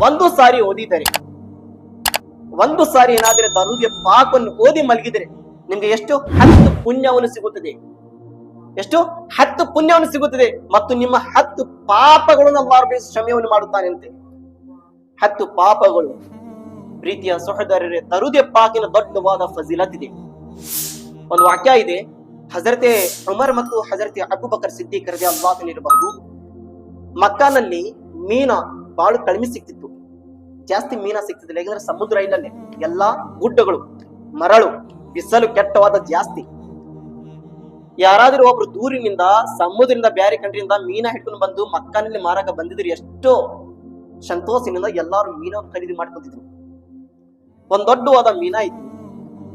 ಒಂದು ಸಾರಿ ಓದಿದರೆ, ಒಂದು ಸಾರಿ ಏನಾದ್ರೆ ದರೂದ್ ಪಾಕನ್ನು ಓದಿ ಮಲಗಿದರೆ ನಿಮ್ಗೆ ಎಷ್ಟು 10 ಪುಣ್ಯವನ್ನು ಸಿಗುತ್ತದೆ. ಎಷ್ಟು 10 ಪುಣ್ಯವನ್ನು ಸಿಗುತ್ತದೆ. ಮತ್ತು ನಿಮ್ಮ 10 ಪಾಪಗಳನ್ನು ಅಲ್ಲಾಹ್ ಕ್ಷಮೆಯನ್ನು ಮಾಡುತ್ತಾನೆ ಅಂತೆ. 10 ಪಾಪಗಳು. ಪ್ರೀತಿಯ ಸಹೋದರರೇ, ದರೂದ್ ಪಾಕಿನ ದೊಡ್ಡವಾದ ಫಜಿಲತ್ ಇದೆ. ಒಂದು ವಾಕ್ಯ ಇದೆ, ಹಜರತೆ ಉಮರ್ ಮತ್ತು ಹಜರತೆ ಅಬೂಬಕರ್ ಸಿದ್ದಿಕ್ ರಲಿಯಲ್ಲಾಹು ಅನ್ಹು ಇರಬಹುದು. ಮಕ್ಕಾನಲ್ಲಿ ಮೀನಾ ಬಹಳ ಕಡಿಮೆ ಸಿಕ್ತಿತ್ತು, ಜಾಸ್ತಿ ಮೀನಾ ಸಿಗ್ತಿದ್ದಿಲ್ಲ. ಯಾಕಂದ್ರೆ ಸಮುದ್ರ ಇಲ್ಲಲ್ಲಿ ಎಲ್ಲಾ ಗುಡ್ಡಗಳು, ಮರಳು, ಬಿಸಲು ಕೆಟ್ಟವಾದ ಜಾಸ್ತಿ. ಯಾರಾದ್ರೂ ಒಬ್ರು ದೂರಿನಿಂದ ಸಮುದ್ರದಿಂದ ಬ್ಯಾರೆ ಕಂಟ್ರಿಯಿಂದ ಮೀನಾ ಹಿಡ್ಕೊಂಡು ಬಂದು ಮಕ್ಕಾನಲ್ಲಿ ಮಾರಾಕ ಬಂದಿದ್ರು ಎಷ್ಟೋ ಸಂತೋಷದಿಂದ ಎಲ್ಲಾರು ಮೀನವನ್ನು ಖರೀದಿ ಮಾಡ್ಕೊತಿದ್ರು. ಒಂದ್ ದೊಡ್ಡವಾದ ಮೀನಾ ಇತ್ತು.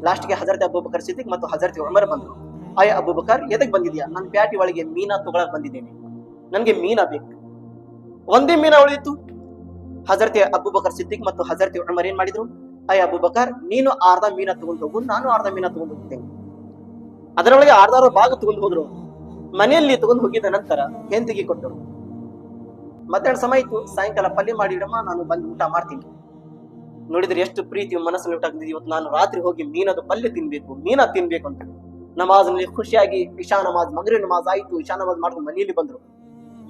ಲಾಸ್ಟ್ಗೆ ಹಜರತ್ ಅಬೂಬಕರ್ ಸಿದ್ದಿಕ್ ಮತ್ತು ಹಜರತ್ ಉಮರ್ ಬಂದ್ರು. ಆಯ ಅಬೂಬಕರ್, ಎದಕ್ ಬಂದಿದ್ಯಾ? ನಾನು ಪ್ಯಾಟಿ ಒಳಗೆ ಮೀನಾ ತಗೊಳಕ್ ಬಂದಿದ್ದೇನೆ, ನನ್ಗೆ ಮೀನಾ ಬೇಕು. ಒಂದೇ ಮೀನಾ ಉಳಿದಿತ್ತು. ಹಜರತ್ ಅಬೂಬಕರ್ ಸಿದ್ದಿಕ್ ಮತ್ತು ಹಜರತ್ ಉಮರ್ ಏನ್ ಮಾಡಿದ್ರು? ಆಯ ಅಬೂಬಕರ್, ನೀನು ಅರ್ಧ ಮೀನಾ ತಗೊಂಡು ಹೋಗು, ನಾನು ಅರ್ಧ ಮೀನಾ ತಗೊಂಡು ಹೋಗ್ತೇನೆ. ಅದರೊಳಗೆ ಅರ್ಧ ಭಾಗ ತಗೊಂಡು ಹೋದ್ರು. ಮನೆಯಲ್ಲಿ ತಗೊಂಡು ಹೋಗಿದ ನಂತರ ಹೆಂಡತಿಗೆ ಕೊಟ್ಟರು. ಮಧ್ಯಾಹ್ನ ಸಮಯ ಇತ್ತು, ಸಾಯಂಕಾಲ ಪಲ್ಯ ಮಾಡಿಡಮ್ಮ, ನಾನು ಬಂದು ಊಟ ಮಾಡ್ತೀನಿ. ನೋಡಿದ್ರೆ ಎಷ್ಟು ಪ್ರೀತಿ ಮನಸ್ಸಲ್ಲಿ ಊಟ ಆಗ್ತಿದ್ವಿ. ಇವತ್ತು ನಾನು ರಾತ್ರಿ ಹೋಗಿ ಮೀನದ ಪಲ್ಯ ತಿನ್ಬೇಕು, ಮೀನಾ ತಿನ್ಬೇಕು ಅಂತ ನಮಾಜ್ನಲ್ಲಿ ಖುಷಿಯಾಗಿ ಇಶಾ ನಮಾಜ್, ಮಗ್ರಿಬ್ ನಮಾಜ್ ಆಯ್ತು, ಇಶಾ ನಮಾಜ್ ಮಾಡ್ಕೊಂಡು ಮನೆಯಲ್ಲಿ ಬಂದ್ರು.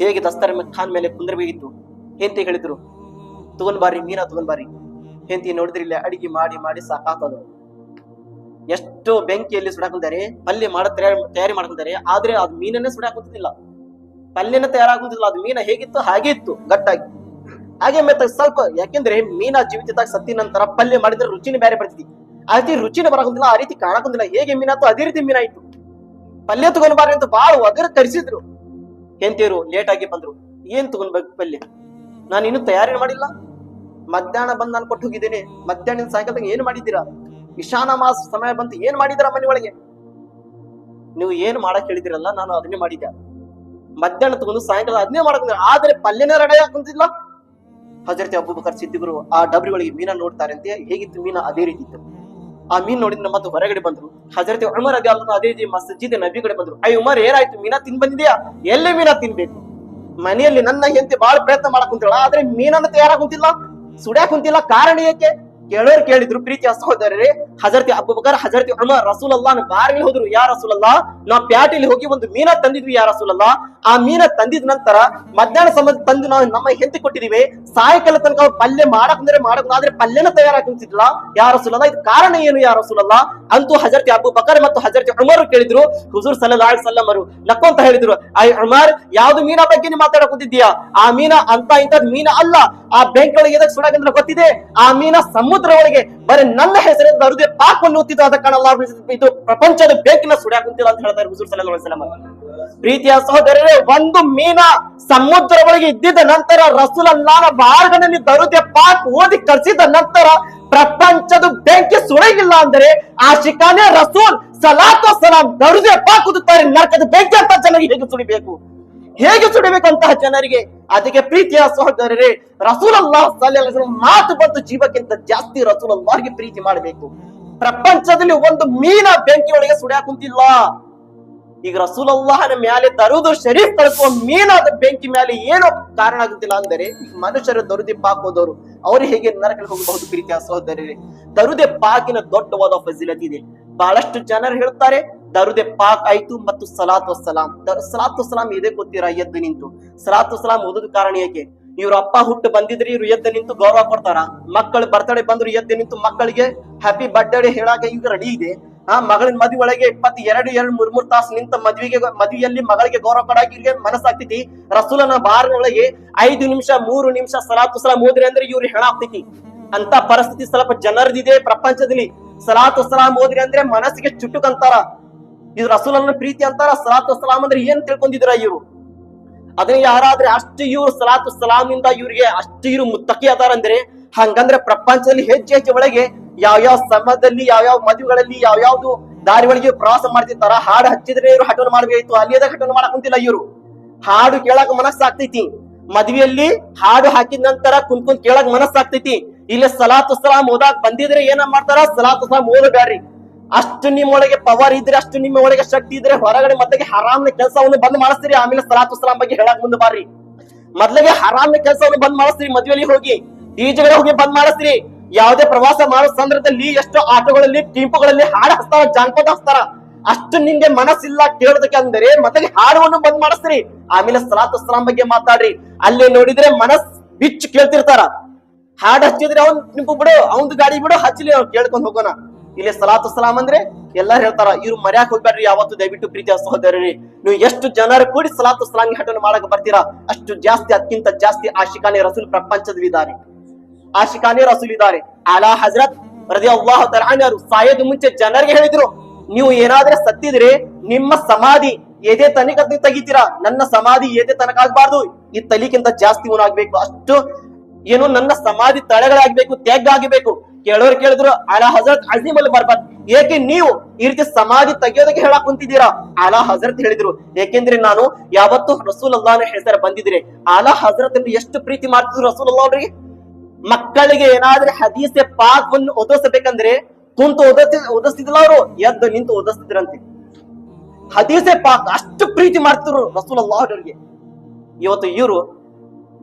ಹೇಗೆ ದಸ್ತರ್ ಖಾನ್ ಮೇಲೆ ಕುಂದ್ರಬೇಕಿತ್ತು. ಹೆಂಡತಿ ಹೇಳಿದ್ರು, ತಗೊಂಡ್ ಬಾರಿ ಮೀನಾ ತಗೊಂಡ್ ಬಾರಿ. ಹೆಂಡತಿ ನೋಡಿದ್ರೆ ಇಲ್ಲಿ ಅಡಿಗೆ ಮಾಡಿ ಮಾಡಿ ಸಾಕಾತದ್ರು. ಎಷ್ಟು ಬೆಂಕಿಯಲ್ಲಿ ಸುಡಾಕೊಂತಾರೆ, ಪಲ್ಯ ಮಾಡ ತಯಾರಿ ಮಾಡ್ಕೊಂತಾರೆ. ಆದ್ರೆ ಅದು ಮೀನನ್ನೇ ಸುಡಾಕುತ್ತಿಲ್ಲ, ಪಲ್ಯನ ತಯಾರಾಗುತ್ತಿಲ್ಲ. ಅದು ಮೀನ ಹೇಗಿತ್ತು ಹಾಗೆ ಇತ್ತು, ಗಟ್ಟಾಗಿ ಹಾಗೆ ಮೆತ್ತ ಸ್ವಲ್ಪ. ಯಾಕೆಂದ್ರೆ ಮೀನಾ ಜೀವಿತದಾಗ ಸತ್ತಿ ನಂತರ ಪಲ್ಯ ಮಾಡಿದ್ರೆ ರುಚಿನೇ ಬೇರೆ ಬರ್ತಿದ್ವಿ. ಆ ರೀತಿ ರುಚಿನೇ ಬರಾಕುಂದಿಲ್ಲ, ಆ ರೀತಿ ಕಾಣಕುಂದಿಲ್ಲ. ಹೇಗೆ ಮೀನಾಯ್ತು ಅದೇ ರೀತಿ ಮೀನಾ ಇತ್ತು. ಪಲ್ಯ ತಗೊಂಡ್ ಬಾರಿ ಅಂತ ಬಾಳ ಒದರ ತರಿಸಿದ್ರು. ಹೆಂಡತಿಯರು ಲೇಟ್ ಆಗಿ ಬಂದ್ರು. ಏನ್ ತಗೊಂಡ್ಬೇಕು ಪಲ್ಯ? ನಾನು ಇನ್ನು ತಯಾರಿ ಮಾಡಿಲ್ಲ, ಮಧ್ಯಾಹ್ನ ಬಂದು ನಾನು ಕೊಟ್ಟು ಹೋಗಿದ್ದೇನೆ. ಮಧ್ಯಾಹ್ನ ಸಾಯಂಕಾಲ ಏನ್ ಮಾಡಿದ್ದೀರಾ? ಇಶಾ ನಮಾಜ್ ಸಮಯ ಬಂತು, ಏನ್ ಮಾಡಿದಿರ ಮನೆ ಒಳಗೆ? ನೀವು ಏನ್ ಮಾಡಕ್ ಹೇಳಿದಿರಲ್ಲ, ನಾನು ಅದನ್ನೇ ಮಾಡಿದ್ದೆ. ಮಧ್ಯಾಹ್ನ ತಗೊಂಡು ಸಾಯಂಕಾಲ ಅದನ್ನೇ ಮಾಡಕ್, ಆದ್ರೆ ಪಲ್ಯನೇ ರೆಡಿ ಹಾಕುತ್ತಿಲ್ಲ. ಹಜರತ್ ಅಬೂಬಕರ್ ಸಿದ್ದಿಕರು ಆ ಡಬ್ರಿ ಒಳಗೆ ಮೀನಾ ನೋಡ್ತಾರೆ ಅಂತೆ. ಹೇಗಿತ್ತು ಮೀನಾ? ಅದೇ ರೀತಿ ಇತ್ತು. ಆ ಮೀನ್ ನೋಡಿದ್ರೆ ಮತ್ತೆ ಹೊರಗಡೆ ಬಂದ್ರು. ಹಜರತ್ ಉಮರ್ ರಲಿಯಲ್ಲಾಹು ಅದೇ ಮಸ್ಜಿದ್ ನಬಿ ಕಡೆ ಬಂದ್ರು. ಐ ಉಮರ್, ಏನಾಯ್ತು? ಮೀನಾ ತಿನ್ ಬಂದಿದ್ಯಾ? ಎಲ್ಲೇ ಮೀನಾ ತಿನ್ಬೇಕು? ಮನೆಯಲ್ಲಿ ನನ್ನ ಹೆಂಡತಿ ಬಹಳ ಪ್ರಯತ್ನ ಮಾಡಕ್ ಕುಂತಿಲ್ಲ, ಆದ್ರೆ ಮೀನನ್ನ ತಯಾರಾಗುಂತಿಲ್ಲ, ಸುಡ್ಯಾಕ್ ಕುಂತಿಲ್ಲ. ಕಾರಣ ಏಕೆ ಕೇಳೋರು ಕೇಳಿದ್ರು. ಪ್ರೀತಿಯ ಸಹೋದರರೇ, ಹಜರತ್ ಅಬೂಬಕರ್ ಹಜರತ್ ಉಮರ್ ರಸೂಲುಲ್ಲಾಹ್ ಬಾರಿಗೆ ಹೋದ್ರು. ಯಾ ರಸೂಲುಲ್ಲಾಹ್, ನಾವು ಪ್ಯಾಟಿಲಿ ಹೋಗಿ ಒಂದು ಮೀನಾ ತಂದಿದ್ವಿ ಯಾ ರಸೂಲುಲ್ಲಾಹ್. ಆ ಮೀನಾ ತಂದಿದ ನಂತರ ಮಧ್ಯಾಹ್ನ ಸಮಯ ತಂದು ನಾವು ನಮ್ಮ ಹೆಂಡತಿ ಕೊಟ್ಟಿದೀವಿ. ಸಾಯಂಕಾಲ ತನಕ ಪಲ್ಯ ಮಾಡಕಂದ್ರೆ ಆದ್ರೆ ಪಲ್ಯನ ತಯಾರಾಗುತ್ತಿಲ್ಲ ಯಾ ರಸೂಲುಲ್ಲಾಹ್. ಇದು ಕಾರಣ ಏನು ಯಾ ರಸೂಲುಲ್ಲಾಹ್? ಅಂತೂ ಹಜರತ್ ಅಬೂಬಕರ್ ಮತ್ತು ಹಜರತ್ ಉಮರ್ ಕೇಳಿದ್ರು. ಹುಜೂರ್ ಸಲ್ಲಲ್ಲಾಹು ಅಲೈಹಿ ವಸಲ್ಲಂ ಅವರು ನಕ್ಕೊಂತ ಹೇಳಿದ್ರು, ಐ ಉಮರ್, ಯಾವ್ದು ಮೀನಾ ಬಗ್ಗೆ ನೀವು ಮಾತಾಡಕುಂತಿದ್ದೀಯಾ? ಆ ಮೀನಾ ಅಂತ ಇಂಥದ್ ಮೀನಾ ಅಲ್ಲ. ಆ ಬೆಂಕಿ ಒಳಗೆ ಎದಕ್ ಸುಡಾಕಂದ್ರೆ ಗೊತ್ತಿದೆ? ಆ ಮೀನಾ ಸಮುದ್ರ ಒಳಗೆ ಬರೀ ನನ್ನ ಹೆಸರಿನ ದರೂದ್ ಪಾಕವನ್ನು ಓದ್ತಿತ್ತು. ಅದಕ್ಕೆ ಇದು ಪ್ರಪಂಚದ ಬೆಂಕಿನ ಸುಡಾಕುಂತಿಲ್ಲ ಅಂತ ಹೇಳ್ತಾರೆ ಹುಜೂರ್ ಸಲ್ಲಲ್ಲಾಹು ಅಲೈಹಿ ವಸಲ್ಲಂ. ಪ್ರೀತಿಯ ಸಹೋದರರೇ, ಒಂದು ಮೀನಾ ಸಮುದ್ರ ಒಳಗೆ ಇದ್ದಿದ್ದ ನಂತರ ರಸೂಲುಲ್ಲಾಹನ ಬಾರ್ಗನಲ್ಲಿ ದರೂದ್ ಪಾಕ್ ಓದಿ ಕಳಿಸಿದ ನಂತರ ಪ್ರಪಂಚದ ಬೆಂಕಿ ಸುಡಗಿಲ್ಲ ಅಂದ್ರೆ ಆ ಶಿಕಾನೆ ರಸೂಲ್ ಸಲಾತು ಸಲಾಂ ದರೂದ್ ಪಾಕ್ ಓದುತ್ತಾರೆ. ನರಕದ ಬೆಂಕಿ ಅಂತ ಜನರಿಗೆ ಹೇಗೆ ಸುಡಿಬೇಕು, ಹೇಗೆ ಸುಡಬೇಕಂತಹ ಜನರಿಗೆ? ಅದಕ್ಕೆ ಪ್ರೀತಿಯ ಸಹೋದರರೇ, ರಸೂಲುಲ್ಲಾಹ್ ಸಲ್ಲಲ್ಲಾಹು ಅಲೈಹಿ ವಸಲ್ಲಂ ಮಾತು ಬಂತು, ಜೀವಕ್ಕಿಂತ ಜಾಸ್ತಿ ರಸೂಲುಲ್ಲಾಹ್ಗೆ ಪ್ರೀತಿ ಮಾಡಬೇಕು. ಪ್ರಪಂಚದಲ್ಲಿ ಒಂದು ಮೀನಾ ಬೆಂಕಿ ಒಳಗೆ ಸುಡ್ಯಾಕ್ ಕುಂತಿಲ್ಲ. ಈಗ ರಸೂಲುಲ್ಲಾಹನ ಮ್ಯಾಲೆ ದರೂದ್ ಶರೀಫ್ ಕಳಿಸುವ ಮೀನಾದ ಬೆಂಕಿ ಮೇಲೆ ಏನೋ ಕಾರಣ ಆಗುತ್ತಿಲ್ಲ ಅಂದರೆ ಮನುಷ್ಯರು ದರೂದ್ ಪಾಕ್ ಓದೋರು ಅವ್ರು ಹೇಗೆ ನರಕಕ್ಕೆ ಹೋಗಬಹುದು? ಪ್ರೀತಿಯ ಸಹೋದರರೇ, ದರೂದ್ ಪಾಕಿನ ದೊಡ್ಡವಾದ ಫಜಿಲತ್ ಇದೆ. ಬಹಳಷ್ಟು ಜನರು ಹೇಳ್ತಾರೆ ದರೂದ್ ಪಾಕ್ ಆಯ್ತು ಮತ್ತು ಸಲಾತ್ ವಸ್ಸಲಾಂ. ಸಲಾತ್ ವಸ್ಸಲಾಂ ಇದೇ ಗೊತ್ತೀರಾ? ಎದ್ದು ನಿಂತು ಸಲಾತ್ ವಸ್ಸಲಾಂ ಓದೋದು ಕಾರಣ ಏಕೆ? ಇವ್ರ ಅಪ್ಪ ಹುಟ್ಟು ಬಂದಿದ್ರೆ ಇವ್ರು ಎದ್ದು ನಿಂತು ಗೌರವ ಕೊಡ್ತಾರ. ಮಕ್ಕಳು ಬರ್ತಡೇ ಬಂದ್ರು ಎದ್ದು ನಿಂತು ಮಕ್ಕಳಿಗೆ ಹ್ಯಾಪಿ ಬರ್ತ್ಡೇ ಹೇಳಾಕ ಈಗ ರೆಡಿ ಇದೆ. ಮಗಳಿನ ಮದುವೆ ಒಳಗೆ 22-23 ತಾಸು ನಿಂತ ಮದುವೆಯಲ್ಲಿ ಮಗಳಿಗೆ ಗೌರವ ಕೊಡಾಕ ಇವ್ರಿಗೆ ಮನಸ್ಸಾಗ್ತೈತಿ. ರಸೂಲನ ಬಾರಿನೊಳಗೆ 5 ನಿಮಿಷ 3 ನಿಮಿಷ ಸಲಾತ್ ವಸ್ಸಲಾಂ ಓದ್ರಿ ಅಂದ್ರೆ ಇವ್ರು ಹೇಳಾಗ್ತೈತಿ. ಅಂತ ಪರಿಸ್ಥಿತಿ ಸ್ವಲ್ಪ ಜನರದಿದೆ ಪ್ರಪಂಚದಲ್ಲಿ. ಸಲಾತ್ ವಸ್ಸಲಾಂ ಓದ್ರಿ ಅಂದ್ರೆ ಮನಸ್ಸಿಗೆ ಚುಟ್ಟುಕಂತಾರ. ಇದು ರಸೂಲನ ಪ್ರೀತಿ ಅಂತಾರ. ಸಲಾತ್ ವಸ್ಸಲಾಂ ಅಂದ್ರೆ ಏನ್ ತಿಳ್ಕೊಂಡಿದ್ರ ಇವ್ರು? ಅದನ್ನ ಯಾರಾದ್ರೆ ಅಷ್ಟು ಇವ್ರು ಸಲಾತ್ ವಸ್ಸಲಾಂ ಇಂದ ಇವ್ರಿಗೆ ಅಷ್ಟು ಇವ್ರು ಮುತ್ತಕಿ ಅದಾರಂದ್ರೆ, ಹಂಗಂದ್ರೆ ಪ್ರಪಂಚದಲ್ಲಿ ಹೆಜ್ಜೆ ಹೆಜ್ಜೆ ಒಳಗೆ ಯಾವ್ಯಾವ ಸಮಯದಲ್ಲಿ ಯಾವ್ಯಾವ ಮದುವೆಗಳಲ್ಲಿ ಯಾವ್ಯಾವ್ದು ದಾರಿ ಒಳಗೆ ಪ್ರವಾಸ ಮಾಡ್ತಿರ್ತಾರ. ಹಾಡು ಹಚ್ಚಿದ್ರೆ ಇವ್ರು ಹಠವನ್ನು ಮಾಡ್ಬೇಕಾಯ್ತು, ಅಲ್ಲಿಯದ ಹಠವನ್ನು ಮಾಡಕ್ ಕುಂತಿಲ್ಲ. ಇವ್ರು ಹಾಡು ಕೇಳಕ್ ಮನಸ್ಸಾಗ್ತೈತಿ. ಮದ್ವೆಯಲ್ಲಿ ಹಾಡು ಹಾಕಿದ ನಂತರ ಕುಂತ್ ಕೇಳಕ್ ಮನಸ್ಸಾಗ್ತೈತಿ. ಇಲ್ಲಿ ಸಲಾತ್ ವಸ್ಸಲಾಂ ಓದಾಕ್ ಬಂದಿದ್ರೆ ಏನ ಮಾಡ್ತಾರ? ಸಲಾತ್ ವಸ್ಸಲಾಂ ಓದಬ್ಯಾಡ್ರಿ. ಅಷ್ಟು ನಿಮ್ಮೊಳಗೆ ಪವರ್ ಇದ್ರೆ, ಅಷ್ಟು ನಿಮ್ಮ ಒಳಗೆ ಶಕ್ತಿ ಇದ್ರೆ ಹೊರಗಡೆ ಮತ್ತೆ ಹರಾಮ್ನ ಕೆಲಸವನ್ನು ಬಂದ್ ಮಾಡಿಸ್ತೀರಿ. ಆಮೇಲೆ ಸಲಾತ್ ವಸ್ಸಲಾಂ ಬಗ್ಗೆ ಹೇಳಕ್ ಮುಂದೆ ಬಾರ್ರಿ. ಮೊದ್ಲಿಗೆ ಹರಾಮ ಕೆಲಸವನ್ನು ಬಂದ್ ಮಾಡಿಸ್ರಿ, ಮದ್ವೆಲಿ ಹೋಗಿ ಡಿಜೆಗಳ ಹೋಗಿ ಬಂದ್ ಮಾಡಿಸ್ರಿ. ಯಾವುದೇ ಪ್ರವಾಸ ಮಾಡೋ ಸಂದರ್ಭದಲ್ಲಿ ಎಷ್ಟು ಆಟೋಗಳಲ್ಲಿ ಟೀಂಪುಗಳಲ್ಲಿ ಹಾಡು ಹಚ್ತಾರ, ಜಾನಪದ ಹಚ್ತಾರ. ಅಷ್ಟು ನಿಮ್ಗೆ ಮನಸ್ಸಿಲ್ಲ ಕೇಳೋದಕ್ಕೆ ಅಂದ್ರೆ ಮೊದಲಿಗೆ ಹಾಡುವನ್ನು ಬಂದ್ ಮಾಡಿಸ್ರಿ. ಆಮೇಲೆ ಸಲಾತು ಸಲಾಂ ಬಗ್ಗೆ ಮಾತಾಡ್ರಿ. ಅಲ್ಲಿ ನೋಡಿದ್ರೆ ಮನಸ್ ಬಿಚ್ಚು ಕೇಳ್ತಿರ್ತಾರ. ಹಾಡು ಹಚ್ಚಿದ್ರೆ ಅವ್ನ್ ನಿಂಪು ಬಿಡು, ಅವಂದು ಗಾಡಿ ಬಿಡು, ಹಚ್ಚಲಿ ಅವ್ನು ಕೇಳ್ಕೊಂಡ್ ಹೋಗೋಣ. ಇಲ್ಲಿ ಸಲಾತು ಸಲಾಂ ಅಂದ್ರೆ ಎಲ್ಲಾರು ಹೇಳ್ತಾರ, ಇವ್ರು ಮರ್ಯಾಕ್ ಹೋಗ್ಬೇಡ್ರಿ ಯಾವತ್ತು. ದಯವಿಟ್ಟು ಪ್ರೀತಿಯ ಸಹೋದರರಿ, ನೀವು ಎಷ್ಟು ಜನರು ಕೂಡಿ ಸಲಾತು ಸಲಾಂ ಹಠವನ್ನು ಮಾಡಕ್ ಬರ್ತೀರಾ ಅಷ್ಟು ಜಾಸ್ತಿ, ಅದಕ್ಕಿಂತ ಜಾಸ್ತಿ ಆಶಿಕಾನೆ ರಸೂಲ್ ಪ್ರಪಂಚದಲ್ಲಿದ್ದಾರೆ. ಆಶಿಕಾನೆ ರಸೂಲ್ ಇದ್ದಾರೆ. ಆಲಾ ಹಜರತ್ ರದಿಯಲ್ಲಾಹು ತಆಲಾ ಅನ್ಹು ಸಾಯೋದು ಮುಂಚೆ ಜನರಿಗೆ ಹೇಳಿದ್ರು, ನೀವು ಏನಾದ್ರೆ ಸತ್ತಿದ್ರೆ ನಿಮ್ಮ ಸಮಾಧಿ ಎದೆ ತನಕ ತೆಗಿತೀರಾ, ನನ್ನ ಸಮಾಧಿ ಎದೆ ತನಕ ಆಗ್ಬಾರ್ದು, ಈ ತಲಿಕ್ಕಿಂತ ಜಾಸ್ತಿ ಆಗ್ಬೇಕು. ಅಷ್ಟು ಏನು ನನ್ನ ಸಮಾಧಿ ತಳಗಳಾಗ್ಬೇಕು, ತ್ಯಾಗ ಆಗಬೇಕು. ಕೇಳೋರು ಕೇಳಿದ್ರು ಆಲಾ ಹಜರತ್ ಅಜೀಮ್ ಅಲ್ ಬರ್ಬತ್, ಏಕೆ ನೀವು ಈ ರೀತಿ ಸಮಾಧಿ ತೆಗಿಯೋದಕ್ಕೆ ಹೇಳಕ್ ಕುಂತಿದ್ದೀರಾ? ಆಲಾ ಹಜರತ್ ಹೇಳಿದ್ರು, ಏಕೆಂದ್ರೆ ನಾನು ಯಾವತ್ತು ರಸೂಲ್ ಅಲ್ಲಾಹನ ಹೆಸರು ಬಂದಿದ್ರೆ ಆಲಾ ಹಜರತ್ ಅಂದ್ರೆ ಎಷ್ಟು ಪ್ರೀತಿ ಮಾಡ್ತಿದ್ರು ರಸೂಲ್ ಅಲ್ಲಾಹ್ ಅವ್ರಿಗೆ. ಮಕ್ಕಳಿಗೆ ಏನಾದ್ರೆ ಹದೀಸೆ ಪಾಕವನ್ನು ಓದಿಸಬೇಕಂದ್ರೆ ಕುಂತು ಓದಿಸ್ತಿದ್ದಿಲ್ಲ ಅವರು, ಎದ್ದು ನಿಂತು ಓದಿಸ್ತಿದ್ರಂತೆ. ಹದೀಸೆ ಪಾಕ್ ಅಷ್ಟು ಪ್ರೀತಿ ಮಾಡ್ತಿದ್ರು ರಸೂಲ್ ಅಲ್ಲಾಹ್ ಅವ್ರಿಗೆ. ಇವತ್ತು ಇವರು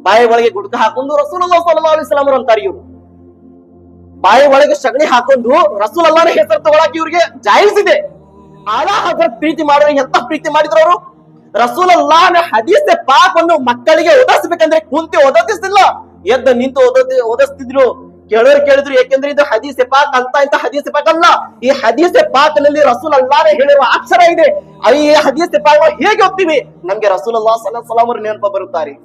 ಬಾಯಿ ಒಳಗೆ ಗುಡ್ಕ ಹಾಕೊಂಡು ರಸೂಲ್ ಅಲ್ಲಾಹ್ ಸಲ್ಲಲ್ಲಾಹು ಅಲೈಹಿ ವಸಲ್ಲಂ ಅಂತಾರೆ. ಇವರು ಬಾಯಿ ಒಳಗೆ ಸಗಣಿ ಹಾಕೊಂಡು ರಸೂಲ್ ಅಲ್ಲಾಹನ ಹೆಸರು ತಗೊಳಕ್ ಇವ್ರಿಗೆ ಜಾಯಿಸ್ ಇದೆ. ಆಲಾ ಹಜರತ್ ಪ್ರೀತಿ ಮಾಡೋರು ಎಂತ ಪ್ರೀತಿ ಮಾಡಿದ್ರು ಅವರು. ರಸೂಲ್ ಅಲ್ಲಾಹನ ಹದೀಸೆ ಪಾಕವನ್ನು ಮಕ್ಕಳಿಗೆ ಓದಿಸ್ಬೇಕಂದ್ರೆ ಕುಂತಿ ಓದಿಸ್ತಿಲ್ಲ, ಎದ್ದು ನಿಂತು ಓದಿಸ್ತಿದ್ರು. ಕೇಳೋರು ಕೇಳಿದ್ರು, ಏಕೆಂದ್ರೆ ಇದು ಹದೀಸೆ ಪಾಕ್ ಅಂತ ಇಂತ ಹದೀಸೆ ಪಾಕ್ ಅಲ್ಲ. ಈ ಹದೀಸೆ ಪಾಕ್ ನಲ್ಲಿ ರಸೂಲ್ ಅಲ್ಲಾಹನೇ ಹೇಳಿರುವ ಅಕ್ಷರ ಇದೆ. ಈ ಹದೀಸೆ ಪಾಕ್ ಹೇಗೆ ಹೋಗ್ತೀವಿ? ನಮ್ಗೆ ರಸೂಲ್ ಅಲ್ಲಾಹ್ ಸಲ್ಲಲ್ಲಾಹು ಅಲೈಹಿ ವಸಲ್ಲಂ ನೆನಪ ಬರುತ್ತಾರೆ.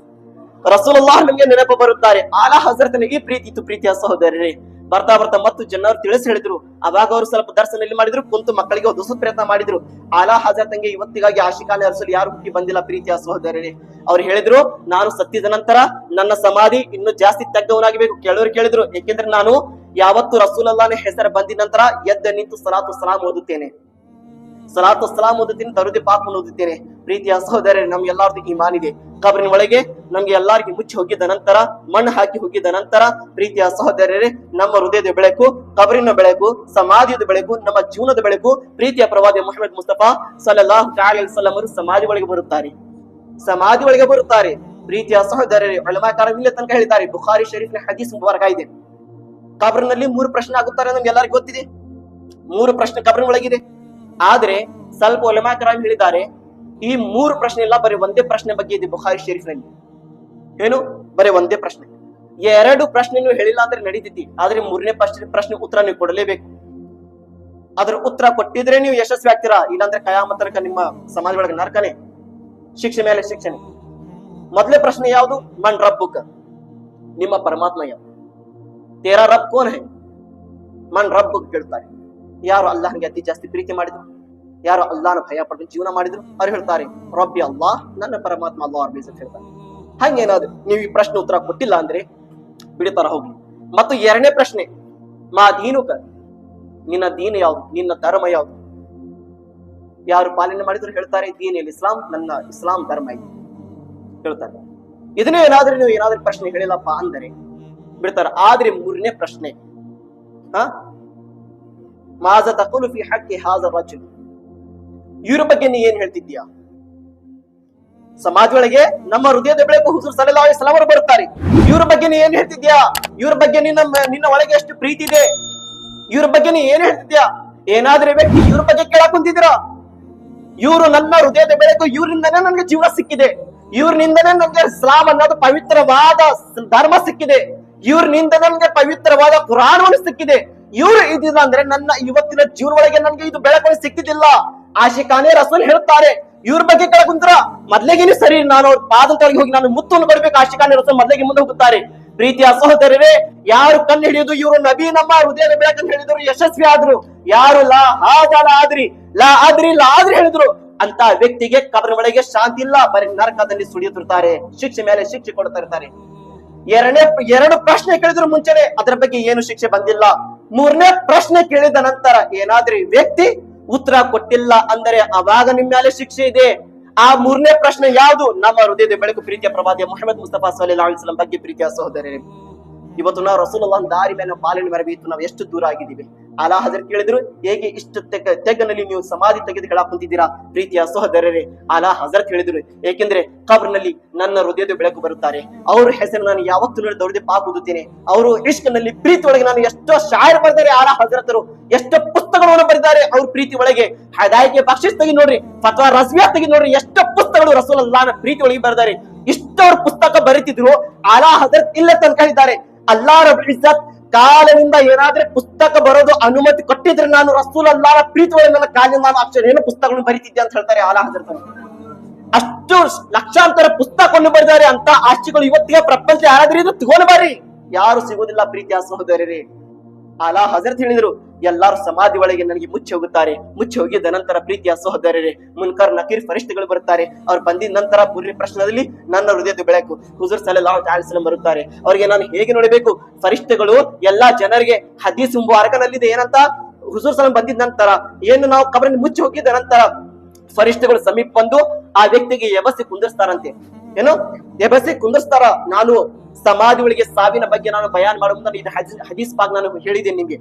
ರಸೂಲ್ ಅಲ್ಲಾಹ್ ನಮ್ಗೆ ನೆನಪ ಬರುತ್ತಾರೆ. ಆಲಾ ಹಜರತ್ನ ಈ ಪ್ರೀತಿ ಇತ್ತು ಪ್ರೀತಿಯ ಸಹೋದರರೇ. ಬರ್ತಾ ಬರ್ತಾ ಮತ್ತು ಜನರು ತಿಳಿಸಿ ಹೇಳಿದ್ರು. ಅವಾಗ ಅವರು ಸ್ವಲ್ಪ ದರ್ಶನ ಮಾಡಿದ್ರು, ಕುಂತು ಮಕ್ಕಳಿಗೆ ಓದಿಸೋ ಪ್ರಯತ್ನ ಮಾಡಿದ್ರು. ಆಲಾ ಹಜರತ್ಗೆ ಇವತ್ತಿಗಾಗಿ ಆಶಿಕಾನೆ ಅರಸಲು ಯಾರು ಹುಟ್ಟಿ ಬಂದಿಲ್ಲ ಪ್ರೀತಿಯ ಸಹೋದರರೇ. ಅವ್ರು ಹೇಳಿದ್ರು, ನಾನು ಸತ್ತಿದ ನಂತರ ನನ್ನ ಸಮಾಧಿ ಇನ್ನು ಜಾಸ್ತಿ ತಗ್ಗವನಾಗಬೇಕು. ಕೇಳೋರು ಕೇಳಿದ್ರು, ಏಕೆಂದ್ರೆ ನಾನು ಯಾವತ್ತು ರಸೂಲ್ ಅಲ್ಲಾಹನ ಹೆಸರು ಬಂದಿದ ನಂತರ ಎದ್ದ ನಿಂತು ಸಲಾತು ಸಲಾಂ ಓದುತ್ತೇನೆ, ಸಲಾತು ಸಲಾಂ ಓದುತ್ತೇನೆ, ದರುದಿ ಪಾಕ್ ಓದುತ್ತೇನೆ. ಪ್ರೀತಿಯ ಸಹೋದರರೇ, ನಮ್ಗೆ ಎಲ್ಲಾರ್ದು ಈಮಾನ್ ಇದೆ. ಕಬ್ರಿನ ಒಳಗೆ ನಮ್ಗೆ ಎಲ್ಲಾರ್ಗಿ ಮುಚ್ಚಿ ಹೋಗಿದ್ದ ನಂತರ, ಮಣ್ಣು ಹಾಕಿ ಹೋಗಿದ್ದ ನಂತರ, ಪ್ರೀತಿಯ ಸಹೋದರರೇ, ನಮ್ಮ ಹೃದಯದ ಬೆಳಕು, ಕಬ್ರಿನ ಬೆಳಕು, ಸಮಾಧಿಯದ ಬೆಳಕು, ನಮ್ಮ ಜೀವನದ ಬೆಳಕು, ಪ್ರೀತಿಯ ಪ್ರವಾದಿ ಮುಹಮ್ಮದ್ ಮುಸ್ತಫಾ ಸಲ್ಲಲ್ಲಾಹು ಅಲೈಹಿ ವಸಲ್ಲಂ ಅವರು ಸಮಾಧಿ ಒಳಗೆ ಬರುತ್ತಾರೆ, ಸಮಾಧಿ ಒಳಗೆ ಬರುತ್ತಾರೆ. ಪ್ರೀತಿಯ ಸಹೋದರರೇ, ಉಲಮಾಕಾರ ಇಲ್ಲಿ ತನಕ ಹೇಳಿದ್ದಾರೆ, ಬುಖಾರಿ ಶರೀಫ್ನ ಹದೀಸ್ ಮುಬಾರಕ ಇದೆ. ಕಬ್ರಿನಲ್ಲಿ 3 ಪ್ರಶ್ನೆ ಆಗುತ್ತಾರೆ, ನಮ್ಗೆ ಎಲ್ಲರಿಗೂ ಗೊತ್ತಿದೆ. 3 ಪ್ರಶ್ನೆ ಕಬ್ರಿನ ಒಳಗಿದೆ. ಆದ್ರೆ ಸ್ವಲ್ಪ ಉಲಮಾಕಾರ ಹೇಳಿದ್ದಾರೆ, ಈ 3 ಪ್ರಶ್ನೆ ಇಲ್ಲ, ಬರೀ ಒಂದೇ ಪ್ರಶ್ನೆ ಬಗ್ಗೆ ಇದೆ ಬುಖಾರಿ ಶರೀಫ್ ನಲ್ಲಿ. ಏನು? ಬರೀ ಒಂದೇ ಪ್ರಶ್ನೆ. 2 ಪ್ರಶ್ನೆ ನೀವು ಹೇಳಿಲ್ಲ ಅಂದ್ರೆ ನಡೀತೈತಿ, ಆದ್ರೆ 3ನೇ ಪ್ರಶ್ನೆ ಉತ್ತರ ನೀವು ಕೊಡಲೇಬೇಕು. ಅದ್ರ ಉತ್ತರ ಕೊಟ್ಟಿದ್ರೆ ನೀವು ಯಶಸ್ವಿ ಆಗ್ತೀರಾ, ಇಲ್ಲಾಂದ್ರೆ ಕಯಾಮತ್ ತನಕ ನಿಮ್ಮ ಸಮಾಜ ಒಳಗೆ ನರಕನೆ, ಶಿಕ್ಷೆ ಮೇಲೆ ಶಿಕ್ಷಣೆ. ಮೊದಲೇ ಪ್ರಶ್ನೆ ಯಾವುದು? ಮನ್ ರಬ್ಬುಕ, ನಿಮ್ಮ ಪರಮಾತ್ಮ ಯಾವುದು? ತೇರಾ ರಬ್ ಕೋನ್ ಹೈ? ಮನ್ ರಬ್ಬುಕ್ ಕೇಳ್ತಾರೆ. ಯಾರು ಅಲ್ಲಾಹ್ಗೆ ಅತಿ ಜಾಸ್ತಿ ಪ್ರೀತಿ ಮಾಡಿದ್ರು, ಯಾರು ಅಲ್ಲಾಹನ ಭಯ ಪಡೆದು ಜೀವನ ಮಾಡಿದ್ರು, ಅವ್ರು ಹೇಳ್ತಾರೆ ರಬ್ಬಿ ಅಲ್ಲಾಹ್, ನನ್ನ ಪರಮಾತ್ಮ ಅಲ್ಲಾಹ್ ಅಂತ ಹೇಳ್ತಾರೆ. ಹಂಗೇನಾದ್ರು ನೀವು ಈ ಪ್ರಶ್ನೆ ಉತ್ತರ ಕೊಟ್ಟಿಲ್ಲ ಅಂದ್ರೆ ಬಿಡ್ತಾರ ಹೋಗಿ. ಮತ್ತು 2ನೇ ಪ್ರಶ್ನೆ, ಮಾ ದೀನುಕ, ನಿನ್ನ ದೀನ ಯಾವುದು, ನಿನ್ನ ಧರ್ಮ ಯಾವುದು? ಯಾರು ಪಾಲನೆ ಮಾಡಿದ್ರು ಹೇಳ್ತಾರೆ ದೀನ್ ಇಸ್ಲಾಂ, ನನ್ನ ಇಸ್ಲಾಂ ಧರ್ಮ ಇದೆ ಹೇಳ್ತಾರೆ. ಇದನ್ನೇ ಏನಾದ್ರೂ ನೀವು ಏನಾದ್ರೂ ಪ್ರಶ್ನೆ ಹೇಳಿಲ್ಲಪ್ಪ ಅಂದರೆ ಬಿಡ್ತಾರ. ಆದ್ರೆ 3ನೇ ಪ್ರಶ್ನೆ, ಮಾಜಾ ತಕೂಲು ಫಿ ಹಕ್ಕಿ ಹಾಜಾ ರಜುಲ್, ಇವ್ರ ಬಗ್ಗೆ ನೀ ಏನ್ ಹೇಳ್ತಿದ್ಯಾ? ಸಮಾಜ ಒಳಗೆ ನಮ್ಮ ಹೃದಯದ ಬೆಳಕು ಹುಜೂರ್ ಸಲ್ಲಲ್ಲಾಹು ಅಲೈಹಿ ವಸಲ್ಲಂ ಅವರು ಬರುತ್ತಾರೆ. ಇವ್ರ ಬಗ್ಗೆ ನೀ ಏನ್ ಹೇಳ್ತಿದ್ಯಾ? ಇವ್ರ ಬಗ್ಗೆ ನಿನ್ನ ಒಳಗೆ ಎಷ್ಟು ಪ್ರೀತಿ ಇದೆ? ಇವ್ರ ಬಗ್ಗೆ ನೀ ಏನ್ ಹೇಳ್ತಿದ್ಯಾ? ಏನಾದ್ರೆ ವ್ಯಕ್ತಿ ಇವ್ರ ಬಗ್ಗೆ ಕೇಳಕ್ ಕುಂತಿದ್ದೀರಾ? ಇವರು ನನ್ನ ಹೃದಯದ ಬೆಳಕು, ಇವರಿಂದನೇ ನನ್ಗೆ ಜೀವನ ಸಿಕ್ಕಿದೆ, ಇವ್ರನಿಂದನೇ ನನ್ಗೆ ಇಸ್ಲಾಂ ಅನ್ನೋದು ಪವಿತ್ರವಾದ ಧರ್ಮ ಸಿಕ್ಕಿದೆ, ಇವ್ರನಿಂದ ನನ್ಗೆ ಪವಿತ್ರವಾದ ಕುರಾನ್ ಸಿಕ್ಕಿದೆ. ಇವ್ರು ಇದಿಲ್ಲ ಅಂದ್ರೆ ನನ್ನ ಇವತ್ತಿನ ಜೀವನ ಒಳಗೆ ನನ್ಗೆ ಇದು ಬೆಳಕು ಸಿಕ್ಕಿದಿಲ್ಲ. ಆಶಿಕಾನೆ ರಸೂಲ್ ಹೇಳ್ತಾರೆ. ಇವ್ರ ಬಗ್ಗೆ ಕೇಳಕುಂತ್ರ ಮೊದ್ಲಿಗೆ ಸರಿ, ನಾನು ಅವ್ರ ಪಾದಗಳಿಗೆ ಹೋಗಿ ನಾನು ಮುತ್ತನ್ನು ಕೊಡ್ಬೇಕು. ಆಶಿಕಾನೆ ರಸೂಲ್ ಮೊದ್ಲಿಗೆ ಮುಂದೆ ಹೋಗುತ್ತಾರೆ. ಪ್ರೀತಿಯ ಸಹೋದರರೇ, ಯಾರು ಕಣ್ಣು ಹಿಡಿಯುದು ಇವರು ನಬಿ ನಮ್ಮ ಹೃದಯದ ಬೆಳಕನ್ನು ಹೇಳಿದ್ರು, ಯಶಸ್ವಿ ಆದ್ರು. ಯಾರು ಲಾ ಆದ್ರಿ ಲಾ ಆದ್ರಿ ಹೇಳಿದ್ರು, ಅಂತ ವ್ಯಕ್ತಿಗೆ ಕಬ್ರಿನ ಒಳಗೆ ಶಾಂತಿ ಇಲ್ಲ, ಬರೀ ನರಕದಲ್ಲಿ ಸುಳಿಯುತ್ತಿರ್ತಾರೆ, ಶಿಕ್ಷೆ ಮೇಲೆ ಶಿಕ್ಷೆ ಕೊಡ್ತಾ ಇರ್ತಾರೆ. 2 ಪ್ರಶ್ನೆ ಕೇಳಿದ್ರು ಮುಂಚೆನೆ ಅದ್ರ ಬಗ್ಗೆ ಏನು ಶಿಕ್ಷೆ ಬಂದಿಲ್ಲ. 3ನೇ ಪ್ರಶ್ನೆ ಕೇಳಿದ ನಂತರ ಏನಾದ್ರೂ ವ್ಯಕ್ತಿ ಉತ್ತರ ಕೊಟ್ಟಿಲ್ಲ ಅಂದರೆ ಅವಾಗ ನಿಮ್ಮ ಮೇಲೆ ಶಿಕ್ಷೆ ಇದೆ. ಆ 3ನೇ ಪ್ರಶ್ನೆ ಯಾವುದು? ನಮ್ಮ ಹೃದಯದ ಬೆಳಕು ಪ್ರೀತಿಯ ಪ್ರವಾದಿ ಮುಹಮ್ಮದ್ ಮುಸ್ತಫಾ ಸಲ್ಲಲ್ಲಾಹು ಅಲೈಹಿ ವಸಲ್ಲಂ ಬಗ್ಗೆ. ಪ್ರೀತಿಯ ಸಹೋದರರೇ, ಇವತ್ತು ನಾವು ರಸೂಲುಲ್ಲಾಹ್ ದಾರಿ ಮೇಲೆ ಪಾಲನೆ ಮಾಡಬೇಕು. ನಾವು ಎಷ್ಟು ದೂರ ಆಗಿದ್ದೀವಿ? ಆಲಾ ಹಜರತ್ ಕೇಳಿದ್ರು, ಹೇಗೆ ಇಷ್ಟು ತೆಗ್ಗನಲ್ಲಿ ನೀವು ಸಮಾಧಿ ತೆಗೆದುಕೊಳ್ಳ ಕುಂತಿದ್ದೀರಾ ಪ್ರೀತಿಯ ಸಹೋದರರೇ? ಆಲಾ ಹಜರತ್ ಹೇಳಿದ್ರು, ಏಕೆಂದ್ರೆ ಕಬ್ರಿನಲ್ಲಿ ನನ್ನ ಹೃದಯದ ಬೆಳಕು ಬರುತ್ತಾರೆ. ಅವ್ರ ಹೆಸರು ನಾನು ಯಾವತ್ತೂ ನೋಡಿ ದೌರ್ದೆ ಪಾಕ್ ಓದುತ್ತೇನೆ. ಅವರು ಇಷ್ಕನಲ್ಲಿ ಪ್ರೀತಿ ಒಳಗೆ ನಾನು ಎಷ್ಟೋ ಶಾಯರ್ ಬರೆದಾರೆ ಆಲಾ ಹಜರತರು, ಎಷ್ಟೋ ಪುಸ್ತಕಗಳನ್ನು ಬರೆದಿದ್ದಾರೆ ಅವ್ರ ಪ್ರೀತಿ ಒಳಗೆ. ಹದಾಯಿಕೆ ಬಕ್ಷಿಸ್ ತೆಗಿ ನೋಡ್ರಿ, ಫತ್ವಾ ರಸ್ಮಿಯಾ ತೆಗಿ ನೋಡ್ರಿ, ಎಷ್ಟೋ ಪುಸ್ತಕಗಳು ರಸೂಲುಲ್ಲಾಹನ ಪ್ರೀತಿ ಒಳಗೆ ಬರೆದಾರೆ. ಇಷ್ಟವ್ರ ಪುಸ್ತಕ ಬರೀತಿದ್ರು, ಆಲಾ ಹಜರತ್ ಇಲ್ಲ ತನಕ ಹೇಳಿದ್ದಾರೆ, ಅಲ್ಲಾಹ್ ರಬ್ಬುಲ್ ಇಜ್ಜತ್ ಕಾಲದಿಂದ ಏನಾದ್ರೆ ಪುಸ್ತಕ ಬರೋದು ಅನುಮತಿ ಕೊಟ್ಟಿದ್ರೆ ನಾನು ರಸೂಲುಲ್ಲಾಹನ ಪ್ರೀತಿ ಒಳಗೆ ನನ್ನ ಕಾಲಿಂದ ನಾನು ಅಕ್ಷರ ಏನು ಪುಸ್ತಕಗಳನ್ನು ಬರೀತಿದ್ದೆ ಅಂತ ಹೇಳ್ತಾರೆ ಆಲಾ ಹಜರತ್. ಅಷ್ಟು ಲಕ್ಷಾಂತರ ಪುಸ್ತಕವನ್ನು ಬರೆದಿದ್ದಾರೆ. ಅಂತ ಆಸ್ತಿಗಳು ಇವತ್ತಿಗೆ ಪ್ರಪಂಚ ಯಾರಾದ್ರೂ ಇದು ತಗೊಂಡು ಬರ್ರಿ, ಯಾರು ಸಿಗುವುದಿಲ್ಲ ಪ್ರೀತಿಯ ಸಹೋದರರೇ. ಆಲಾ ಹಜರತ್ ಹೇಳಿದ್ರು, ಎಲ್ಲಾರು ಸಮಾಧಿ ಒಳಗೆ ನನಗೆ ಮುಚ್ಚಿ ಹೋಗುತ್ತಾರೆ. ಮುಚ್ಚಿ ಹೋಗಿದ್ದ ನಂತರ ಪ್ರೀತಿಯ ಸಹೋದರರೇ, ಮುನ್ಕರ್ ನಕೀರ್ ಫರಿಷ್ಠಗಳು ಬರುತ್ತಾರೆ. ಅವ್ರು ಬಂದಿದ ನಂತರ ಪುರಿ ಪ್ರಶ್ನದಲ್ಲಿ ನನ್ನ ಹೃದಯದ ಬೆಳಕು ಹುಜೂರ್ ಸಲ್ಲಲ್ಲಾಹು ಅಲೈಹಿ ವಸಲ್ಲಂ ಬರುತ್ತಾರೆ. ಅವರಿಗೆ ನಾನು ಹೇಗೆ ನೋಡಬೇಕು? ಫರಿಷ್ಠಗಳು ಎಲ್ಲಾ ಜನರಿಗೆ ಹದೀಸ್ ಮುಬಾರಕನಲ್ಲಿದೆ ಏನಂತ, ಹುಜೂರ್ ಸಲ್ಲಂ ಬಂದಿದ ನಂತರ ಏನು ನಾವು ಕಬರಲ್ಲಿ ಮುಚ್ಚಿ ಹೋಗಿದ್ದ ನಂತರ ಫರಿಷ್ಠಗಳು ಸಮೀಪ ಬಂದು ಆ ವ್ಯಕ್ತಿಗೆ ಎಬಸಿ ಕುಂದಿರ್ಸ್ತಾರಂತೆ. ಏನು ಎಬಸಿ ಕುಂದಿರ್ಸ್ತಾರ. ನಾನು ಸಮಾಧಿ ಒಳಗೆ ಸಾವಿನ ಬಗ್ಗೆ ನಾನು ಬಯಾನ್ ಮಾಡೋ ಮುಂದೆ ಇದು ಹದೀಸ್ ಪಾಕ್ ನಾನು ಹೇಳಿದ್ದೇನೆ, ನಿಮ್ಗೆ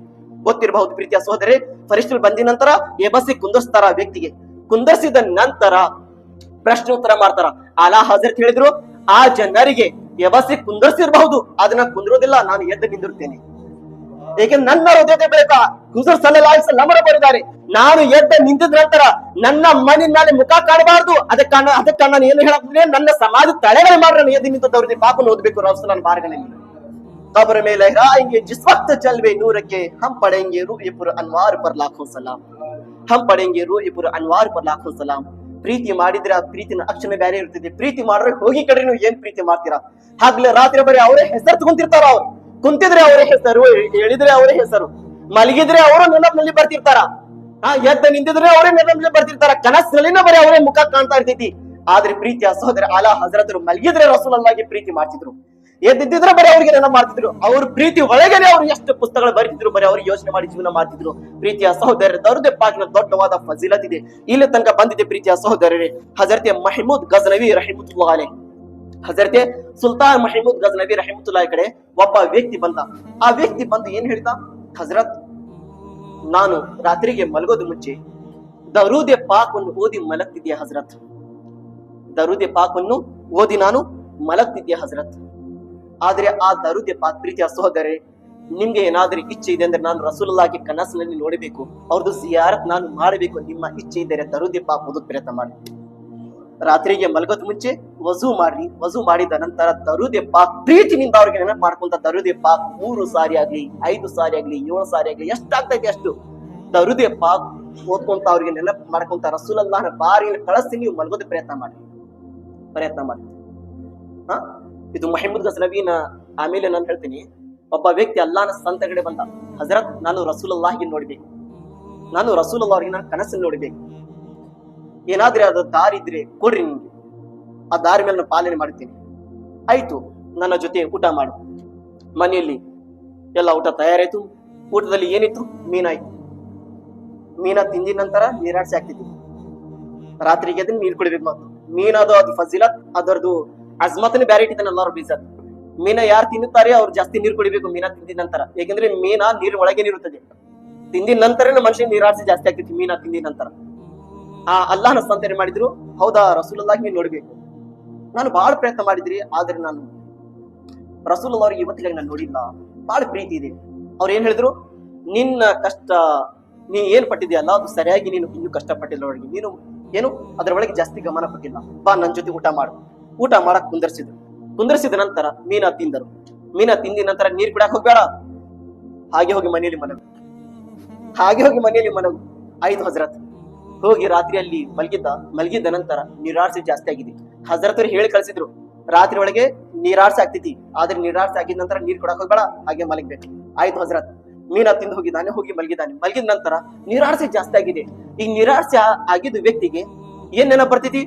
ಗೊತ್ತಿರಬಹುದು ಪ್ರೀತಿಯ ಸಹೋದರೇ. ಫರಿಷ್ಠರು ಬಂದಿದ ನಂತರ ಎಬಸಿ ಕುಂದಿರ್ಸ್ತಾರ ವ್ಯಕ್ತಿಗೆ. ಕುಂದರ್ಸಿದ ನಂತರ ಪ್ರಶ್ನೆ ಉತ್ತರ ಮಾಡ್ತಾರ. ಆಲಾ ಹಜರತ್ ಹೇಳಿದ್ರು, ಆ ಜನರಿಗೆ ಎಬಸಿ ಕುಂದರ್ಸಿರ್ಬಹುದು, ಅದನ್ನ ಕುಂದಿರೋದಿಲ್ಲ, ನಾನು ಎದ್ದು ನಿಂದಿರ್ತೇನೆ. ಏಕೆಂದ್ರೆ ನನ್ನ ಹೃದಯದ ಬೆಳಕ ಹುಜೂರ್ ಸಲ್ಲಲ್ಲಾಹು ಅಲೈಹಿ ವಸಲ್ಲಂ ಬರೆದಿದ್ದಾರೆ, ನಾನು ಎದ್ದ ನಿಂತಿದ ನಂತರ ನನ್ನ ಮನೆ ಮೇಲೆ ಮುಖ ಕಾಣಬಾರ್ದು. ಅದಕ್ಕೆ ನಾನು ಏನು ಹೇಳಕ್ತಿದ್ರೆ, ನನ್ನ ಸಮಾಧಿ ತಲೆಗಳು ಮಾಡ್ರೆ ನಾನು ಎದ್ದು ನಿಂತವ್ರಿಗೆ ಪಾಪನ್ನು ಓದ್ಬೇಕು ರಸೂಲನ ಮಾರ್ಗದಲ್ಲಿ. कब्र में लहराएंगे जिस वक्त जलवे नूर के, हम पढ़ेंगे रूह पुर अनवार पर लाखों सलाम, हम पढ़ेंगे रूह पुर अनवार पर लाखों सलाम. ಪ್ರೀತಿ ಮಾಡಿದ್ರೆ ಆ ಪ್ರೀತಿನ ಅಕ್ಷಣ ಬೇರೆ ಇರ್ತದೆ. ಪ್ರೀತಿ ಮಾಡ್ರೆ ಹೋಗಿ ಕಡೆ ನೀವು ಏನ್ ಪ್ರೀತಿ ಮಾಡ್ತೀರಾ? ಹಗ್ಲ ರಾತ್ರಿ ಬರೀ ಅವರೇ ಹೆಸರು ತಗೊಂತಿರ್ತಾರ. ಅವ್ರು ಕುಂತಿದ್ರೆ ಅವರೇ ಹೆಸರು, ಹೇಳಿದ್ರೆ ಅವರೇ ಹೆಸರು, ಮಲಗಿದ್ರೆ ಅವರು ನೆನಪಿನಲ್ಲಿ ಬರ್ತಿರ್ತಾರ, ಎದ್ದ ನಿಂತಿದ್ರೆ ಅವರೇ ನೆನಪಿನಲ್ಲಿ ಬರ್ತಿರ್ತಾರ, ಕನಸಿನಲ್ಲಿನ ಬರೀ ಅವರೇ ಮುಖ ಕಾಣ್ತಾ ಇರ್ತೈತಿ. ಆದ್ರೆ ಪ್ರೀತಿಯ ಸಹೋದರ ಆಲಾ ಹಜರತರು ಮಲಗಿದ್ರೆ ರಸೂಲುಲ್ಲಾಹಗೆ ಪ್ರೀತಿ ಮಾಡ್ತಿದ್ರು, ಎದ್ದಿದ್ರೆ ಬರೀ ಅವ್ರಿಗೆ ನೆನಪು ಮಾಡ್ತಿದ್ರು. ಅವ್ರ ಪ್ರೀತಿ ಒಳಗನೆ ಅವ್ರು ಎಷ್ಟು ಪುಸ್ತಕಗಳು ಬರೀತಿದ್ರು, ಬರೀ ಅವ್ರಿಗೆ ಯೋಚನೆ ಮಾಡಿ ಜೀವನ ಮಾಡ್ತಿದ್ರು. ಪ್ರೀತಿಯ ಸಹೋದರರೇ, ದರುದ್ ಪಾಕಿನ ದೊಡ್ಡವಾದ ಫಜಿಲತ್ ಇದೆ, ಇಲ್ಲಿ ತನಕ ಬಂದಿದೆ ಪ್ರೀತಿಯ ಸಹೋದರರೇ. ಹಜರತೆ ಮಹಮೂದ್ ಗಜ್ನವಿ ರಹಿಮತುಲ್ಲಾಹ್ ಅಲೈಹಿ, ಹಜರತೆ ಸುಲ್ತಾನ್ ಮಹಮೂದ್ ಗಜ್ನವಿ ರಹಿಮತುಲ್ಲಾಹ್ ಕಡೆ ಒಬ್ಬ ವ್ಯಕ್ತಿ ಬಂದ. ಆ ವ್ಯಕ್ತಿ ಬಂದು ಏನ್ ಹೇಳಿದ, ಹಜರತ್ ನಾನು ರಾತ್ರಿಗೆ ಮಲಗೋದು ಮುಂಚೆ ದರೂದೆ ಪಾಕನ್ನು ಓದಿ ಮಲಗ್ತಿದ್ದೆ ಹಜರತ್, ದರೂದೆ ಪಾಕನ್ನು ಓದಿ ನಾನು ಮಲಗ್ತಿದ್ದೆ ಹಜರತ್. ಆದ್ರೆ ಆ ದರೂದೆ ಪಾಕ್ ಪ್ರೀತಿಯ ಸಹೋದರೇ, ನಿಮ್ಗೆ ಏನಾದ್ರೂ ಇಚ್ಛೆ ಇದೆ ಅಂದ್ರೆ ನಾನು ರಸೂಲುಲ್ಲಾಹಗೆ ಕನಸಿನಲ್ಲಿ ನೋಡಬೇಕು, ಅವ್ರದ್ದು ಜಿಯಾರತ್ ನಾನು ಮಾಡಬೇಕು, ನಿಮ್ಮ ಇಚ್ಛೆ ಇದ್ದರೆ ದರೂದೆ ಪಾಕ್ ಓದೋದ್ ಪ್ರಯತ್ನ ಮಾಡಿ. ರಾತ್ರಿಗೆ ಮಲಗೋದ್ ಮುಂಚೆ ವಜೂ ಮಾಡ್ರಿ. ವಜೂ ಮಾಡಿದ ನಂತರ ದರೂದೆ ಪಾಕ್ ಪ್ರೀತಿನಿಂದ ಅವ್ರಿಗೆ ನೆನಪು ಮಾಡ್ಕೊಂತ ದರೂದೆ ಪಾಕ್ 3 ಸಾರಿ ಆಗ್ಲಿ, 5 ಸಾರಿ ಆಗ್ಲಿ, 7 ಸಾರಿ ಆಗ್ಲಿ, ಎಷ್ಟಾಗ್ತೈತಿ ಅಷ್ಟು ದರೂದೆ ಪಾಕ್ ಓದ್ಕೊಂತ ಅವ್ರಿಗೆ ನೆನಪು ಮಾಡ್ಕೊಂತ ರಸೂಲುಲ್ಲಾಹನ ಬಾರಿಯನ್ನು ಕಳಿಸಿ ನೀವು ಮಲಗೋದ ಪ್ರಯತ್ನ ಮಾಡಿ. ಇದು ಮಹಮೂದ್ ಗಜ್ನವಿನ. ಆಮೇಲೆ ನಾನು ಹೇಳ್ತೀನಿ, ಒಬ್ಬ ವ್ಯಕ್ತಿ ಅಲ್ಲಾಹನ ಸಂತಗಡೆ ಬಂದ, ಹಜರತ್ ನಾನು ರಸೂಲುಲ್ಲಾಹಿಗೆ ನೋಡ್ಬೇಕು, ನಾನು ರಸೂಲುಲ್ಲಾಹ್ ಅವ್ರಿಗೆ ನಾನು ಕನಸನ್ನು ನೋಡ್ಬೇಕು, ಏನಾದ್ರೆ ಅದು ದಾರಿ ಇದ್ರೆ ಕೊಡ್ರಿ, ನಿಮ್ಗೆ ಆ ದಾರಿ ಮೇಲೆ ನಾನು ಪಾಲನೆ ಮಾಡ್ತೀನಿ. ಆಯ್ತು, ನನ್ನ ಜೊತೆ ಊಟ ಮಾಡು. ಮನೆಯಲ್ಲಿ ಎಲ್ಲ ಊಟ ತಯಾರಾಯ್ತು. ಊಟದಲ್ಲಿ ಏನಿತ್ತು? ಮೀನಾಯ್ತು. ಮೀನ ತಿಂದಿದ ನಂತರ ನೀರಾಡ್ಸಿ ಆಗ್ತಿತ್ತು. ರಾತ್ರಿಗೆ ಅದನ್ನ ನೀರು ಕುಡಿಬೇಕು. ಮತ್ತು ಮೀನದು ಅದು ಫಜಿಲತ್, ಅದರದು ಅಜ್ಮತ್ನ ಬ್ಯಾರೆ ಇಟ್ಟಿದ್ದಾನೆ ಎಲ್ಲಾರು ಬೀಸತ್. ಮೀನ ಯಾರು ತಿನ್ನುತ್ತಾರೆ ಅವ್ರು ಜಾಸ್ತಿ ನೀರು ಕುಡಿಬೇಕು ಮೀನ ತಿಂದಿದ ನಂತರ. ಏಕೆಂದ್ರೆ ಮೀನ ನೀರು ಒಳಗೆ ಇರುತ್ತದೆ. ತಿಂದಿದ ನಂತರ ಮನುಷ್ಯ ನೀರಾಡ್ಸಿ ಜಾಸ್ತಿ ಆಗ್ತೈತಿ ಮೀನ ತಿಂದಿದ ನಂತರ. ಆ ಅಲ್ಲಾಹನ ಸಂತೇನೆ ಮಾಡಿದ್ರು, ಹೌದಾ ರಸೂಲುಲ್ಲಾಹ್ ನೀವು ನೋಡ್ಬೇಕು. ನಾನು ಬಹಳ ಪ್ರಯತ್ನ ಮಾಡಿದ್ರಿ, ಆದ್ರೆ ನಾನು ರಸೂಲುಲ್ಲಾಹ್ ಅವ್ರಿಗೆ ಇವತ್ತಿಗಾಗಿ ನಾನು ನೋಡಿಲ್ಲ. ಬಹಳ ಪ್ರೀತಿ ಇದೆ. ಅವ್ರು ಏನ್ ಹೇಳಿದ್ರು, ನಿನ್ನ ಕಷ್ಟ ನೀ ಏನ್ ಪಟ್ಟಿದ್ಯಲ್ಲ ಅದು ಸರಿಯಾಗಿ ನೀನು ಇನ್ನೂ ಕಷ್ಟಪಟ್ಟಿಲ್ಲ, ಒಳಗೆ ನೀನು ಏನು ಅದ್ರ ಒಳಗೆ ಜಾಸ್ತಿ ಗಮನ ಕೊಟ್ಟಿಲ್ಲ, ಬಾ ನನ್ನ ಜೊತೆ ಊಟ ಮಾಡು. ಊಟ ಮಾಡಕ್ ಕುಂದರ್ಸಿದ ನಂತರ ಮೀನ ತಿಂದರು. ಮೀನ ತಿಂದಿದ ನಂತರ ನೀರ್ ಕುಡಕ್ ಹೋಗ್ಬೇಡ, ಹಾಗೆ ಹೋಗಿ ಮನೆಯಲ್ಲಿ ಮಲಗು. ಆಯ್ತು ಹಜರತ್. ಹೋಗಿ ರಾತ್ರಿಯಲ್ಲಿ ಮಲಗಿದ್ದ ನಂತರ ನೀರಾಡ್ಸಿ ಜಾಸ್ತಿ ಆಗಿದೆ. ಹಜರತ್ ಹೇಳಿ ಕಳ್ಸಿದ್ರು, ರಾತ್ರಿ ಒಳಗೆ ನೀರಾಡ್ಸಿ ಆಗ್ತೈತಿ, ಆದ್ರೆ ನೀರಾಡ್ಸಿ ಆಗಿದ ನಂತರ ನೀರ್ ಕೊಡಕ್ ಹೋಗ್ಬೇಡ, ಹಾಗೆ ಮಲಗ್ಬೇಕು. ಆಯ್ತು ಹಜರತ್. ಮೀನ ತಿಂದು ಹೋಗಿ ಮಲಗಿದ ನಂತರ ನೀರಾಡ್ಸಿ ಜಾಸ್ತಿ ಆಗಿದೆ. ಈಗ ನೀರಾಡ್ಸಿ ಆಗಿದ್ದು ವ್ಯಕ್ತಿಗೆ ಏನ್ ನೆನಪು ಬರ್ತೈತಿ?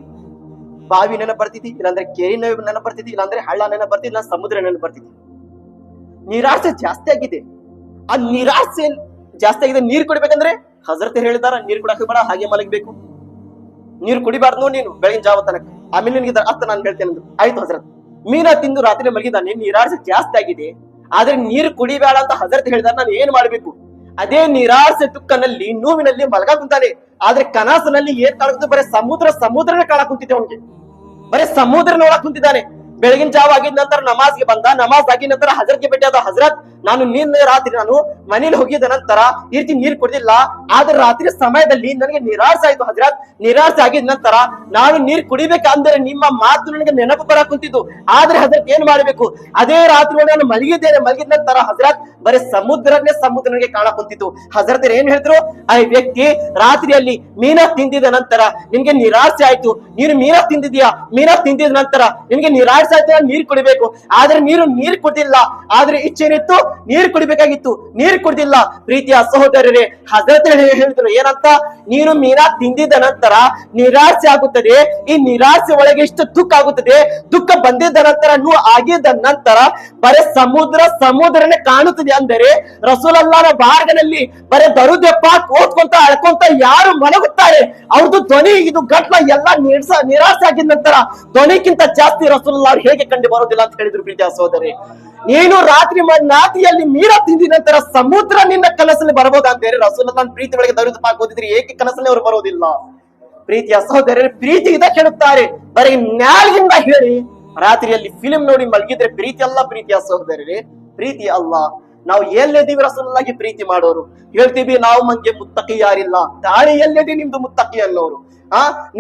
ಬಾವಿ ನೆನಪು ಬರ್ತೈತಿ, ಇಲ್ಲಾಂದ್ರೆ ಕೇರಿ ನೆನಪು ಬರ್ತೈತಿ, ಇಲ್ಲಾಂದ್ರೆ ಹಳ್ಳ ನೆನಪು ಬರ್ತೈತಿ, ಇಲ್ಲ ಸಮುದ್ರ ನೆನಪು ಬರ್ತೈತಿ. ನೀರಾಡ್ಸಿ ಜಾಸ್ತಿ ಆಗಿದೆ. ಆ ನೀರಾಡ್ಸಿ ಜಾಸ್ತಿ ಆಗಿದೆ. ನೀರ್ ಕುಡಿಬೇಕಂದ್ರೆ ಹಜರತ್ ಹೇಳಿದಾರ, ನೀರ್ ಕುಡಕ್ ಬೇಡ, ಹಾಗೆ ಮಲಗಬೇಕು. ನೀರ್ ಕುಡಿಬಾರ್ದು ನೋಡಿ ನೀನು ಬೆಳಗಿನ ಜಾವ ತನಕ. ಆಮೇಲೆ ನಿನ್ಗೆ ಅರ್ಥ ನಾನು ಹೇಳ್ತೇನೆ ಅಂದ್ರು. ಆಯ್ತು ಹಜರತ್. ಮೀನ ತಿಂದು ರಾತ್ರಿ ಮಲಗಿದ್ದಾನೆ, ನೀರಾಡ್ಸಿ ಜಾಸ್ತಿ ಆಗಿದೆ, ಆದ್ರೆ ನೀರು ಕುಡಿಬೇಡ ಅಂತ ಹಜರತ್ ಹೇಳಿದಾರ. ನಾನು ಏನ್ ಮಾಡ್ಬೇಕು? ಅದೇ ನಿರಾಸೆ ದುಃಖನಲ್ಲಿ ನೋವಿನಲ್ಲಿ ಮಲಗ ಕುಂತಾನೆ. ಆದ್ರೆ ಕನಸಿನಲ್ಲಿ ಏನ್ ಕಾಣುತ್ತೆ? ಬರೀ ಸಮುದ್ರನೇ ಕಾಣಕ್ ಕುಂತಿದೆ ಅವನಿಗೆ. ಬರೀ ಸಮುದ್ರ ನೋಡಕ್ ಕುಂತಿದ್ದಾನೆ. ಬೆಳಗಿನ ಜಾವ ಆಗಿದ ನಂತರ ನಮಾಜ್ಗೆ ಬಂದ. ನಮಾಜ್ ಆಗಿದ ನಂತರ ಹಜರತ್ಗೆ ಭೇಟಿ ಆದ. ಹಜರತ್, ನಾನು ನಿನ್ನೆ ರಾತ್ರಿ ನಾನು ಮನೇಲಿ ಹೋಗಿದ ನಂತರ ಈ ರೀತಿ ನೀರ್ ಕುಡಿದಿಲ್ಲ. ಆದ್ರೆ ರಾತ್ರಿ ಸಮಯದಲ್ಲಿ ನನಗೆ ನಿರಾಸೆ ಆಯ್ತು ಹಜರತ್. ನಿರಾಸೆ ಆಗಿದ ನಂತರ ನಾನು ನೀರ್ ಕುಡಿಬೇಕಂದ್ರೆ ನಿಮ್ಮ ಮಾತು ನನಗೆ ನೆನಪು ಬರಕ್ ಕುಂತಿದ್ದು. ಆದ್ರೆ ಹಜರತ್ ಏನ್ ಮಾಡ್ಬೇಕು? ಅದೇ ರಾತ್ರಿ ನಾನು ಮಲಗಿದ್ದೇನೆ. ಮಲಗಿದ ನಂತರ ಹಜರತ್ ಬರೀ ಸಮುದ್ರ ನನಗೆ ಕಾಣಕ್ ಕುಂತಿತ್ತು. ಹಜರತ್ ಏನ್ ಹೇಳಿದ್ರು? ಆ ವ್ಯಕ್ತಿ ರಾತ್ರಿಯಲ್ಲಿ ಮೀನ ತಿಂದಿದ ನಂತರ ನಿನ್ಗೆ ನಿರಾಸೆ ಆಯ್ತು. ನೀನು ಮೀನ ತಿಂದಿದ್ಯಾ? ಮೀನ ತಿಂದಿದ ನಂತರ ನಿನ್ಗೆ ನಿರಾಸೆ ಆಯ್ತು, ನೀರ್ ಕುಡಿಬೇಕು. ಆದ್ರೆ ನೀರ್ ಕುಡಿದಿಲ್ಲ. ಆದ್ರೆ ಇಚ್ಛೆನಿತ್ತು, ನೀರ್ ಕುಡಿಬೇಕಾಗಿತ್ತು, ನೀರ್ ಕುಡಿದಿಲ್ಲ. ಪ್ರೀತಿಯ ಸಹೋದರರೇ, ಹಜರತ್ ಹೇಳಿದ್ರು ಏನಂತ? ನೀನು ಮೀನಾ ತಿಂದಿದ ನಂತರ ನಿರಾಸೆ ಆಗುತ್ತದೆ. ಈ ನಿರಾಸೆ ಒಳಗೆ ಇಷ್ಟು ದುಃಖ ಆಗುತ್ತದೆ. ದುಃಖ ಬಂದಿದ್ದ ನಂತರ ನೀವು ಆಗಿದ್ದ ನಂತರ ಬರೀ ಸಮುದ್ರನೇ ಕಾಣುತ್ತದೆ. ಅಂದರೆ ರಸೂಲಲ್ಲಾಹನ ಮಾರ್ಗದಲ್ಲಿ ಬರೀ ದರುದ್ ಪಾಕ್ ಓದ್ಕೊಂತ ಅಳ್ಕೊಂತ ಯಾರು ಮಲಗುತ್ತಾರೆ ಅವ್ರದ್ದು ಧ್ವನಿ ಇದು ಗಟ್ಲ ಎಲ್ಲ ನಿರಾಸೆ ಆಗಿದ ನಂತರ ಧ್ವನಿಕ್ಕಿಂತ ಜಾಸ್ತಿ ರಸೂಲುಲ್ಲಾಹ ಹೇಗೆ ಕಂಡು ಬರೋದಿಲ್ಲ ಅಂತ ಹೇಳಿದ್ರು. ಪ್ರೀತಿಯ ಸಹೋದರಿ, ನೀನು ನಾದಿಯಲ್ಲಿ ಮೀರ ತಿಂದಿದ ನಂತರ ಸಮುದ್ರ ನಿನ್ನ ಕನಸಲ್ಲಿ ಬರಬಹುದಾ ಅಂತ ಹೇಳಿ ರಸೂಲುಲ್ಲಾಹನ ಪ್ರೀತಿ ಒಳಗೆ ದರುದ್ ಪಾಕ್ ಓದಿದ್ರೆ ಏಕೆ ಕನಸಲ್ಲಿ ಅವರು ಬರೋದಿಲ್ಲ? ಪ್ರೀತಿಯ ಸಹೋದರರೇ, ಪ್ರೀತಿ ಇದಕ್ಕೆ ಹೇಳುತ್ತಾರೆ. ಬರೀ ನ್ಯಾಯದಿಂದ ಹೇಳಿ ರಾತ್ರಿಯಲ್ಲಿ ಫಿಲ್ಮ್ ನೋಡಿ ಮಲಗಿದ್ರೆ ಪ್ರೀತಿ ಅಲ್ಲ. ಪ್ರೀತಿಯ ಸಹೋದರರೇ, ಪ್ರೀತಿ ಅಲ್ಲ. ನಾವು ಎಲ್ಲಿದ್ದೀವಿ ರಸೂಲುಲ್ಲಾಹಗೆ ಪ್ರೀತಿ ಮಾಡೋರು? ಹೇಳ್ತೀವಿ ನಾವು ಮಂಗೆ ಮುತ್ತಕಿ ಯಾರಿಲ್ಲ. ದಾಳಿ ಎಲ್ಲಿದೆ ನಿಮ್ದು ಮುತ್ತಕಿ ಅನ್ನೋರು?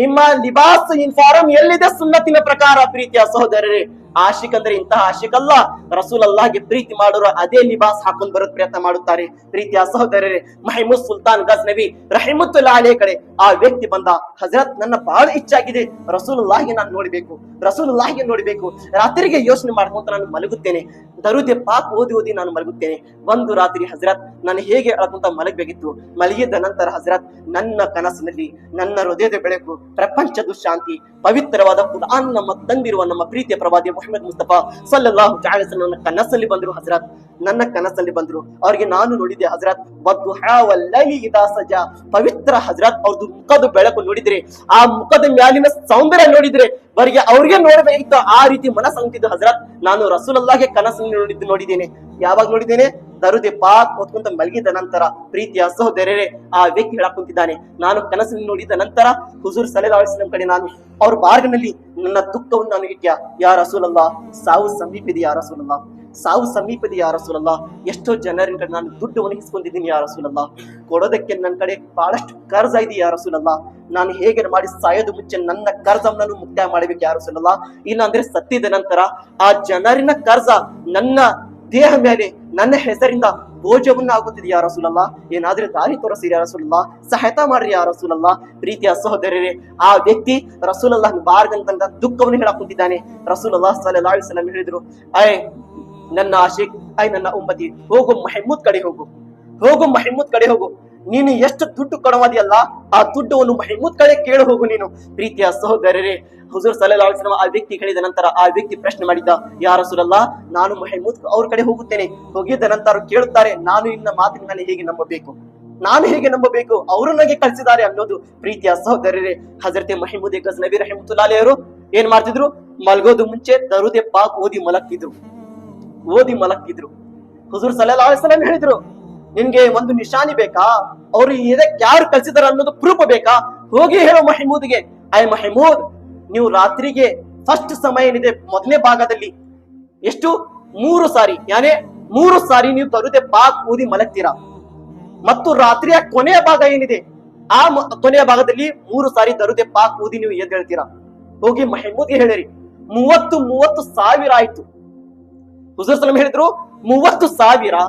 ನಿಮ್ಮ ಲಿಬಾಸ್ ಇನ್ಫಾರಂ ಎಲ್ಲಿದೆ ಸುನ್ನತಿನ ಪ್ರಕಾರ? ಪ್ರೀತಿಯ ಸಹೋದರರೇ, ಆಶಿಕ್ ಅಂದ್ರೆ ಇಂತಹ ಆಶಿಕ್ ಅಲ್ಲ. ರಸೂಲುಲ್ಲಾಹಗೆ ಪ್ರೀತಿ ಮಾಡೋರು ಅದೇ ಲಿಬಾಸ್ ಹಾಕೊಂಡು ಬರೋದ್ ಪ್ರಯತ್ನ ಮಾಡುತ್ತಾರೆ. ಪ್ರೀತಿಯ ಸಹೋದರರೇ, ಮಹಮೂದ್ ಸುಲ್ತಾನ್ ಗಜ್ನವಿ ರಹಿಮತುಲ್ಲಾಹಿ ಅಲೈಹಿ ಕಡೆ ಆ ವ್ಯಕ್ತಿ ಬಂದ. ಹಜರತ್, ನನ್ನ ಬಹಳ ಇಚ್ಛಾಗಿದೆ ರಸೂಲುಲ್ಲಾಹಿಗೆ ನಾನು ನೋಡ್ಬೇಕು. ರಾತ್ರಿಗೆ ಯೋಚನೆ ಮಾಡ್ಕೊಂತ ನಾನು ಮಲಗುತ್ತೇನೆ. ದರುದ್ ಪಾಕ್ ಓದಿ ನಾನು ಮಲಗುತ್ತೇನೆ. ಒಂದು ರಾತ್ರಿ ಹಜರತ್ ನಾನು ಹೇಗೆ ಅಳ್ಕೊಂತ ಮಲಗಬೇಕಿತ್ತು. ಮಲಗಿದ ನಂತರ ಹಜರತ್ ನನ್ನ ಕನಸಿನಲ್ಲಿ ನನ್ನ ಹೃದಯದ ಬೆಳಕು, ಪ್ರಪಂಚದ ಶಾಂತಿ, ಪವಿತ್ರವಾದ ಕುರ್ಆನ್ ನಮ್ಮ ತಂದಿರುವ ನಮ್ಮ ಪ್ರೀತಿಯ ಪ್ರವಾದಿ ಮುಹಮ್ಮದ್ ಮುಸ್ತಫಾ ಸಲ್ಲಲ್ಲಾಹು ಅಲೈಹಿ ವಸಲ್ಲಂ ನನ್ನ ಕನಸಲ್ಲಿ ಬಂದ್ರು. ಹಜರತ್ ನನ್ನ ಕನಸಲ್ಲಿ ಬಂದ್ರು. ಅವ್ರಿಗೆ ನಾನು ನೋಡಿದ್ದೆ ಹಜರತ್ ವದ್ದುಹಾ ವಲ್ಲೈಲಿ ಇದಾ ಸಜಾ. ಪವಿತ್ರ ಹಜರತ್ ಅವ್ರದ್ದು ಮುಖದ ಬೆಳಕು ನೋಡಿದ್ರೆ, ಆ ಮುಖದ ಮ್ಯಾಲಿನ ಸೌಂದರ್ಯ ನೋಡಿದ್ರೆ ಅವ್ರಿಗೆ ನೋಡಬೇಕಿತ್ತು. ಆ ರೀತಿ ಮನಸ್ಸಂತಿದ್ದು ಹಜರತ್ ನಾನು ರಸೂಲುಲ್ಲಾಹಗೆ ಕನಸಲ್ಲಿ ನೋಡಿದ್ದೇನೆ. ಯಾವಾಗ ನೋಡಿದ್ದೇನೆ? ದರುದ್ ಪಾಕ್ ಓದ್ಕೊಂತ ಮಲಗಿದ ನಂತರ. ಪ್ರೀತಿಯ ಸಹೋದರರೇ, ಆ ವ್ಯಕ್ತಿ ಹೇಳಕ್ ಕುಂತಿದ್ದಾನೆ, ನಾನು ಕನಸಲ್ಲಿ ನೋಡಿದ ನಂತರ ಹುಜೂರ್ ಸಲ್ಲಲ್ಲಾಹು ಅಲೈಹಿ ವಸಲ್ಲಂ ಕಡೆ ನಾನು ಅವ್ರ ಬಾರ್ಗನಲ್ಲಿ ನನ್ನ ದುಃಖವನ್ನು ನಾನು ಇಟ್ಟ. ಯಾ ರಸೂಲಲ್ಲಾಹ್, ಸಾವು ಸಮೀಪದೆ ಯಾ ರಸೂಲಲ್ಲಾಹ್, ಸಾವು ಸಮೀಪದೆ ಯಾ ರಸೂಲಲ್ಲಾಹ್. ಎಷ್ಟೋ ಜನರಿನ ಕಡೆ ನಾನು ದುಡ್ಡು ಒಣಗಿಸ್ಕೊಂಡಿದ್ದೀನಿ ಯಾ ರಸೂಲಲ್ಲಾಹ್. ಕೊಡೋದಕ್ಕೆ ನನ್ನ ಕಡೆ ಬಹಳಷ್ಟು ಕರ್ಜ ಇದೆ ಯಾ ರಸೂಲಲ್ಲಾಹ್. ನಾನು ಹೇಗೆ ಮಾಡಿ ಸಾಯೋದು ಮುಂಚೆ ನನ್ನ ಕರ್ಜವನ್ನು ಮುಕ್ತಾಯ ಮಾಡಬೇಕು ಯಾ ರಸೂಲಲ್ಲಾಹ್. ಇಲ್ಲ ಅಂದ್ರೆ ಸತ್ತಿದ ನಂತರ ಆ ಜನರಿನ ಕರ್ಜ ನನ್ನ ದೇಹ ಮೇಲೆ ನನ್ನ ಹೆಸರಿಂದ ಬೋಜವನ್ನ ಆಗುತ್ತಿದೆ ಯಾ ರಸೂಲಲ್ಲಾಹ್. ಏನಾದ್ರೆ ದಾರಿ ತೋರಿಸಿ ಯಾ ರಸೂಲಲ್ಲಾಹ್, ಸಹಾಯತ ಮಾಡ್ರಿ ಯಾ ರಸೂಲಲ್ಲಾಹ್. ಪ್ರೀತಿಯ ಸಹೋದರರೇ, ಆ ವ್ಯಕ್ತಿ ರಸೂಲಲ್ಲಾಹ್ ಬಾರ್ಗಂತ ದುಃಖವನ್ನು ಹೇಳಕ್ ಕುಂತಿದ್ದಾನೆ. ರಸೂಲುಲ್ಲಾಹ್ ಸಲ್ಲಲ್ಲಾಹು ಅಲೈಹಿ ವಸಲ್ಲಂ ಹೇಳಿದ್ರು, ನನ್ನ ಆಶಿಕ್, ನನ್ನ ಉಮ್ಮತಿ, ಹೋಗು ಮಹಮೂದ್ ಕಡೆ ಹೋಗು. ನೀನು ಎಷ್ಟು ದುಡ್ಡು ಕೊಡವಾದಿಯಲ್ಲ, ಆ ದುಡ್ಡವನ್ನು ಮಹಮೂದ್ ಕಡೆ ಕೇಳಿ ಹೋಗು ನೀನು. ಪ್ರೀತಿಯ ಸಹೋದರರೇ, ಹುಜೂರ್ ಸಲ್ಲಲ್ಲಾಹು ಅಲೈಹಿ ವಸಲ್ಲಂ ಆ ವ್ಯಕ್ತಿ ಹೇಳಿದ ನಂತರ ಆ ವ್ಯಕ್ತಿ ಪ್ರಶ್ನೆ ಮಾಡಿದ, ಯಾ ರಸೂಲಲ್ಲಾಹ್, ನಾನು ಮಹಮೂದ್ ಅವ್ರ ಕಡೆ ಹೋಗುತ್ತೇನೆ. ಹೋಗಿದ್ದ ನಂತರ ಕೇಳುತ್ತಾರೆ, ನಾನು ಇನ್ನ ಮಾತಿನ ಮೇಲೆ ಹೇಗೆ ನಂಬಬೇಕು? ಅವರು ನನಗೆ ಕಳಿಸಿದ್ದಾರೆ ಅನ್ನೋದು. ಪ್ರೀತಿಯ ಸಹೋದರರೇ, ಹಜರತ್ ಮಹಮೂದ್ ಗಜ್ನವಿ ರಹಿಮತುಲ್ಲಾಹಿ ಅಲೈಹಿ ಅವರು ಏನ್ ಮಾಡ್ತಿದ್ರು? ಮಲ್ಗೋದು ಮುಂಚೆ ದರುದ್ ಪಾಕ್ ಓದಿ ಮಲಗ್ತಿದ್ರು. ಹುಜೂರ್ ಸಲ್ಲಲ್ಲಾಹು ಅಲೈಹಿ ವಸಲ್ಲಂ ಹೇಳಿದ್ರು, ನಿನ್ಗೆ ಒಂದು ನಿಶಾನಿ ಬೇಕಾ? ಅವ್ರು ಇದಕ್ಕೆ ಯಾರು ಕಳಿಸಿದಾರ ಅನ್ನೋದು ಪ್ರೂಫ್ ಬೇಕಾ? ಹೋಗಿ ಹೇಳು ಮಹಮೂದ್ಗೆ, ಮಹಮೂದ್, ನೀವು ರಾತ್ರಿಗೆ ಫಸ್ಟ್ ಸಮಯ ಏನಿದೆ ಮೊದಲನೇ ಭಾಗದಲ್ಲಿ ಎಷ್ಟು 3 ಸಾರಿ ನೀವು ದರುದ್ ಪಾಕ್ ಓದಿ ಮಲಗ್ತೀರಾ. ಮತ್ತು ರಾತ್ರಿಯ ಕೊನೆಯ ಭಾಗ ಏನಿದೆ ಆ ಕೊನೆಯ ಭಾಗದಲ್ಲಿ 3 ಸಾರಿ ದರುದ್ ಪಾಕ್ ಓದಿ ನೀವು ಎದ್ದೇಳ್ತೀರಾ. ಹೋಗಿ ಮಹಮೂದ್ಗೆ ಹೇಳಿರಿ. 30 ಸಾವಿರ ಆಯ್ತು. ಹುಜೂರ್ ಸಲ್ಲಲ್ಲಾಹು ಹೇಳಿದ್ರು 30,000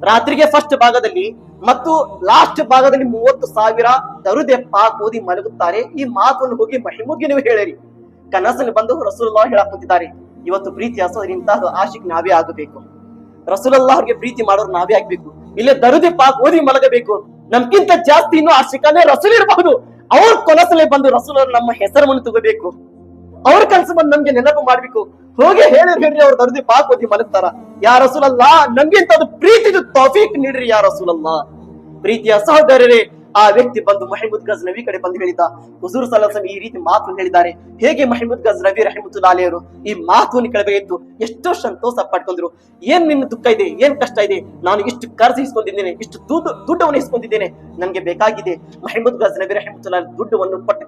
ರಾತ್ರಿಗೆ ಫಸ್ಟ್ ಭಾಗದಲ್ಲಿ ಮತ್ತು ಲಾಸ್ಟ್ ಭಾಗದಲ್ಲಿ 30,000 ದರುದ್ ಪಾಕ್ ಓದಿ ಮಲಗುತ್ತಾರೆ. ಈ ಮಾತನ್ನು ಹೋಗಿ ಮಹಮೂದ್ಗೆ ನೀವು ಹೇಳಿರಿ. ಕನಸಲ್ಲಿ ಬಂದು ರಸೂಲುಲ್ಲಾಹ್ ಹೇಳಕ್ ಕುಂತಿದ್ದಾರೆ. ಇವತ್ತು ಪ್ರೀತಿ ಇಂತಹ ಆಶಿಕ್ ನಾವೇ ಆಗಬೇಕು. ರಸೂಲುಲ್ಲಾಹ್ ಅವ್ರಿಗೆ ಪ್ರೀತಿ ಮಾಡೋರು ನಾವೇ ಆಗ್ಬೇಕು. ಇಲ್ಲೇ ದರುದ್ ಪಾಕ್ ಓದಿ ಮಲಗಬೇಕು. ನಮ್ಗಿಂತ ಜಾಸ್ತಿ ಇನ್ನೂ ಆಶಿಕನೇ ರಸೂಲ್ ಇರಬಹುದು. ಅವ್ರ ಕನಸಲ್ಲಿ ಬಂದು ರಸೂಲ್ ನಮ್ಮ ಹೆಸರನ್ನು ತಗೋಬೇಕು. ಅವ್ರ ಕನಸು ಬಂದು ನಮ್ಗೆ ನೆನಪು ಮಾಡ್ಬೇಕು. ಹೋಗಿ ಹೇಳ್ರಿ ಅವ್ರ ದರುದ್ ಪಾಕ್ ಓದಿ ಮಲಗ್ತಾರ. ಯಾ ರಸೂಲಲ್ಲಾಹ್, ನಮ್ಗೆ ಇಂಥದ್ದು ಪ್ರೀತಿದು ತೌಫೀಕ್ ನೀಡ್ರಿ ಯಾ ರಸೂಲಲ್ಲಾಹ್. ಪ್ರೀತಿಯ ಸಹೋದರರೇ, ಆ ವ್ಯಕ್ತಿ ಬಂದು ಮಹಮೂದ್ ಗಜ್ನವಿ ಕಡೆ ಬಂದು ಹೇಳಿದ, ಹುಜೂರ್ ಸಲ್ಲಲ್ಲಾಹು ಅಲೈಹಿ ವಸಲ್ಲಂ ಈ ರೀತಿ ಮಾತು ಹೇಳಿದ್ದಾರೆ. ಹೇಗೆ ಮಹಮೂದ್ ಗಜ್ನವಿ ರಹಿಮತುಲ್ಲಾಹಿ ಅಲೈಹಿ ಈ ಮಾತನ್ನು ಕೇಳಬೇಕಿತ್ತು. ಎಷ್ಟೋ ಸಂತೋಷ ಪಡ್ಕೊಂಡ್ರು. ಏನ್ ನಿನ್ನ ದುಃಖ ಇದೆ, ಏನ್ ಕಷ್ಟ ಇದೆ, ನಾನು ಇಷ್ಟು ಕರ್ಜು ಇಸ್ಕೊಂಡಿದ್ದೇನೆ, ಇಷ್ಟು ದುಡ್ಡವನ್ನು ಇಸ್ಕೊಂಡಿದ್ದೇನೆ, ನನ್ಗೆ ಬೇಕಾಗಿದೆ. ಮಹಮೂದ್ ಗಜ್ನವಿ ರಹಿಮತುಲ್ಲಾಹಿ ದುಡ್ಡವನ್ನು ಕೊಟ್ಟು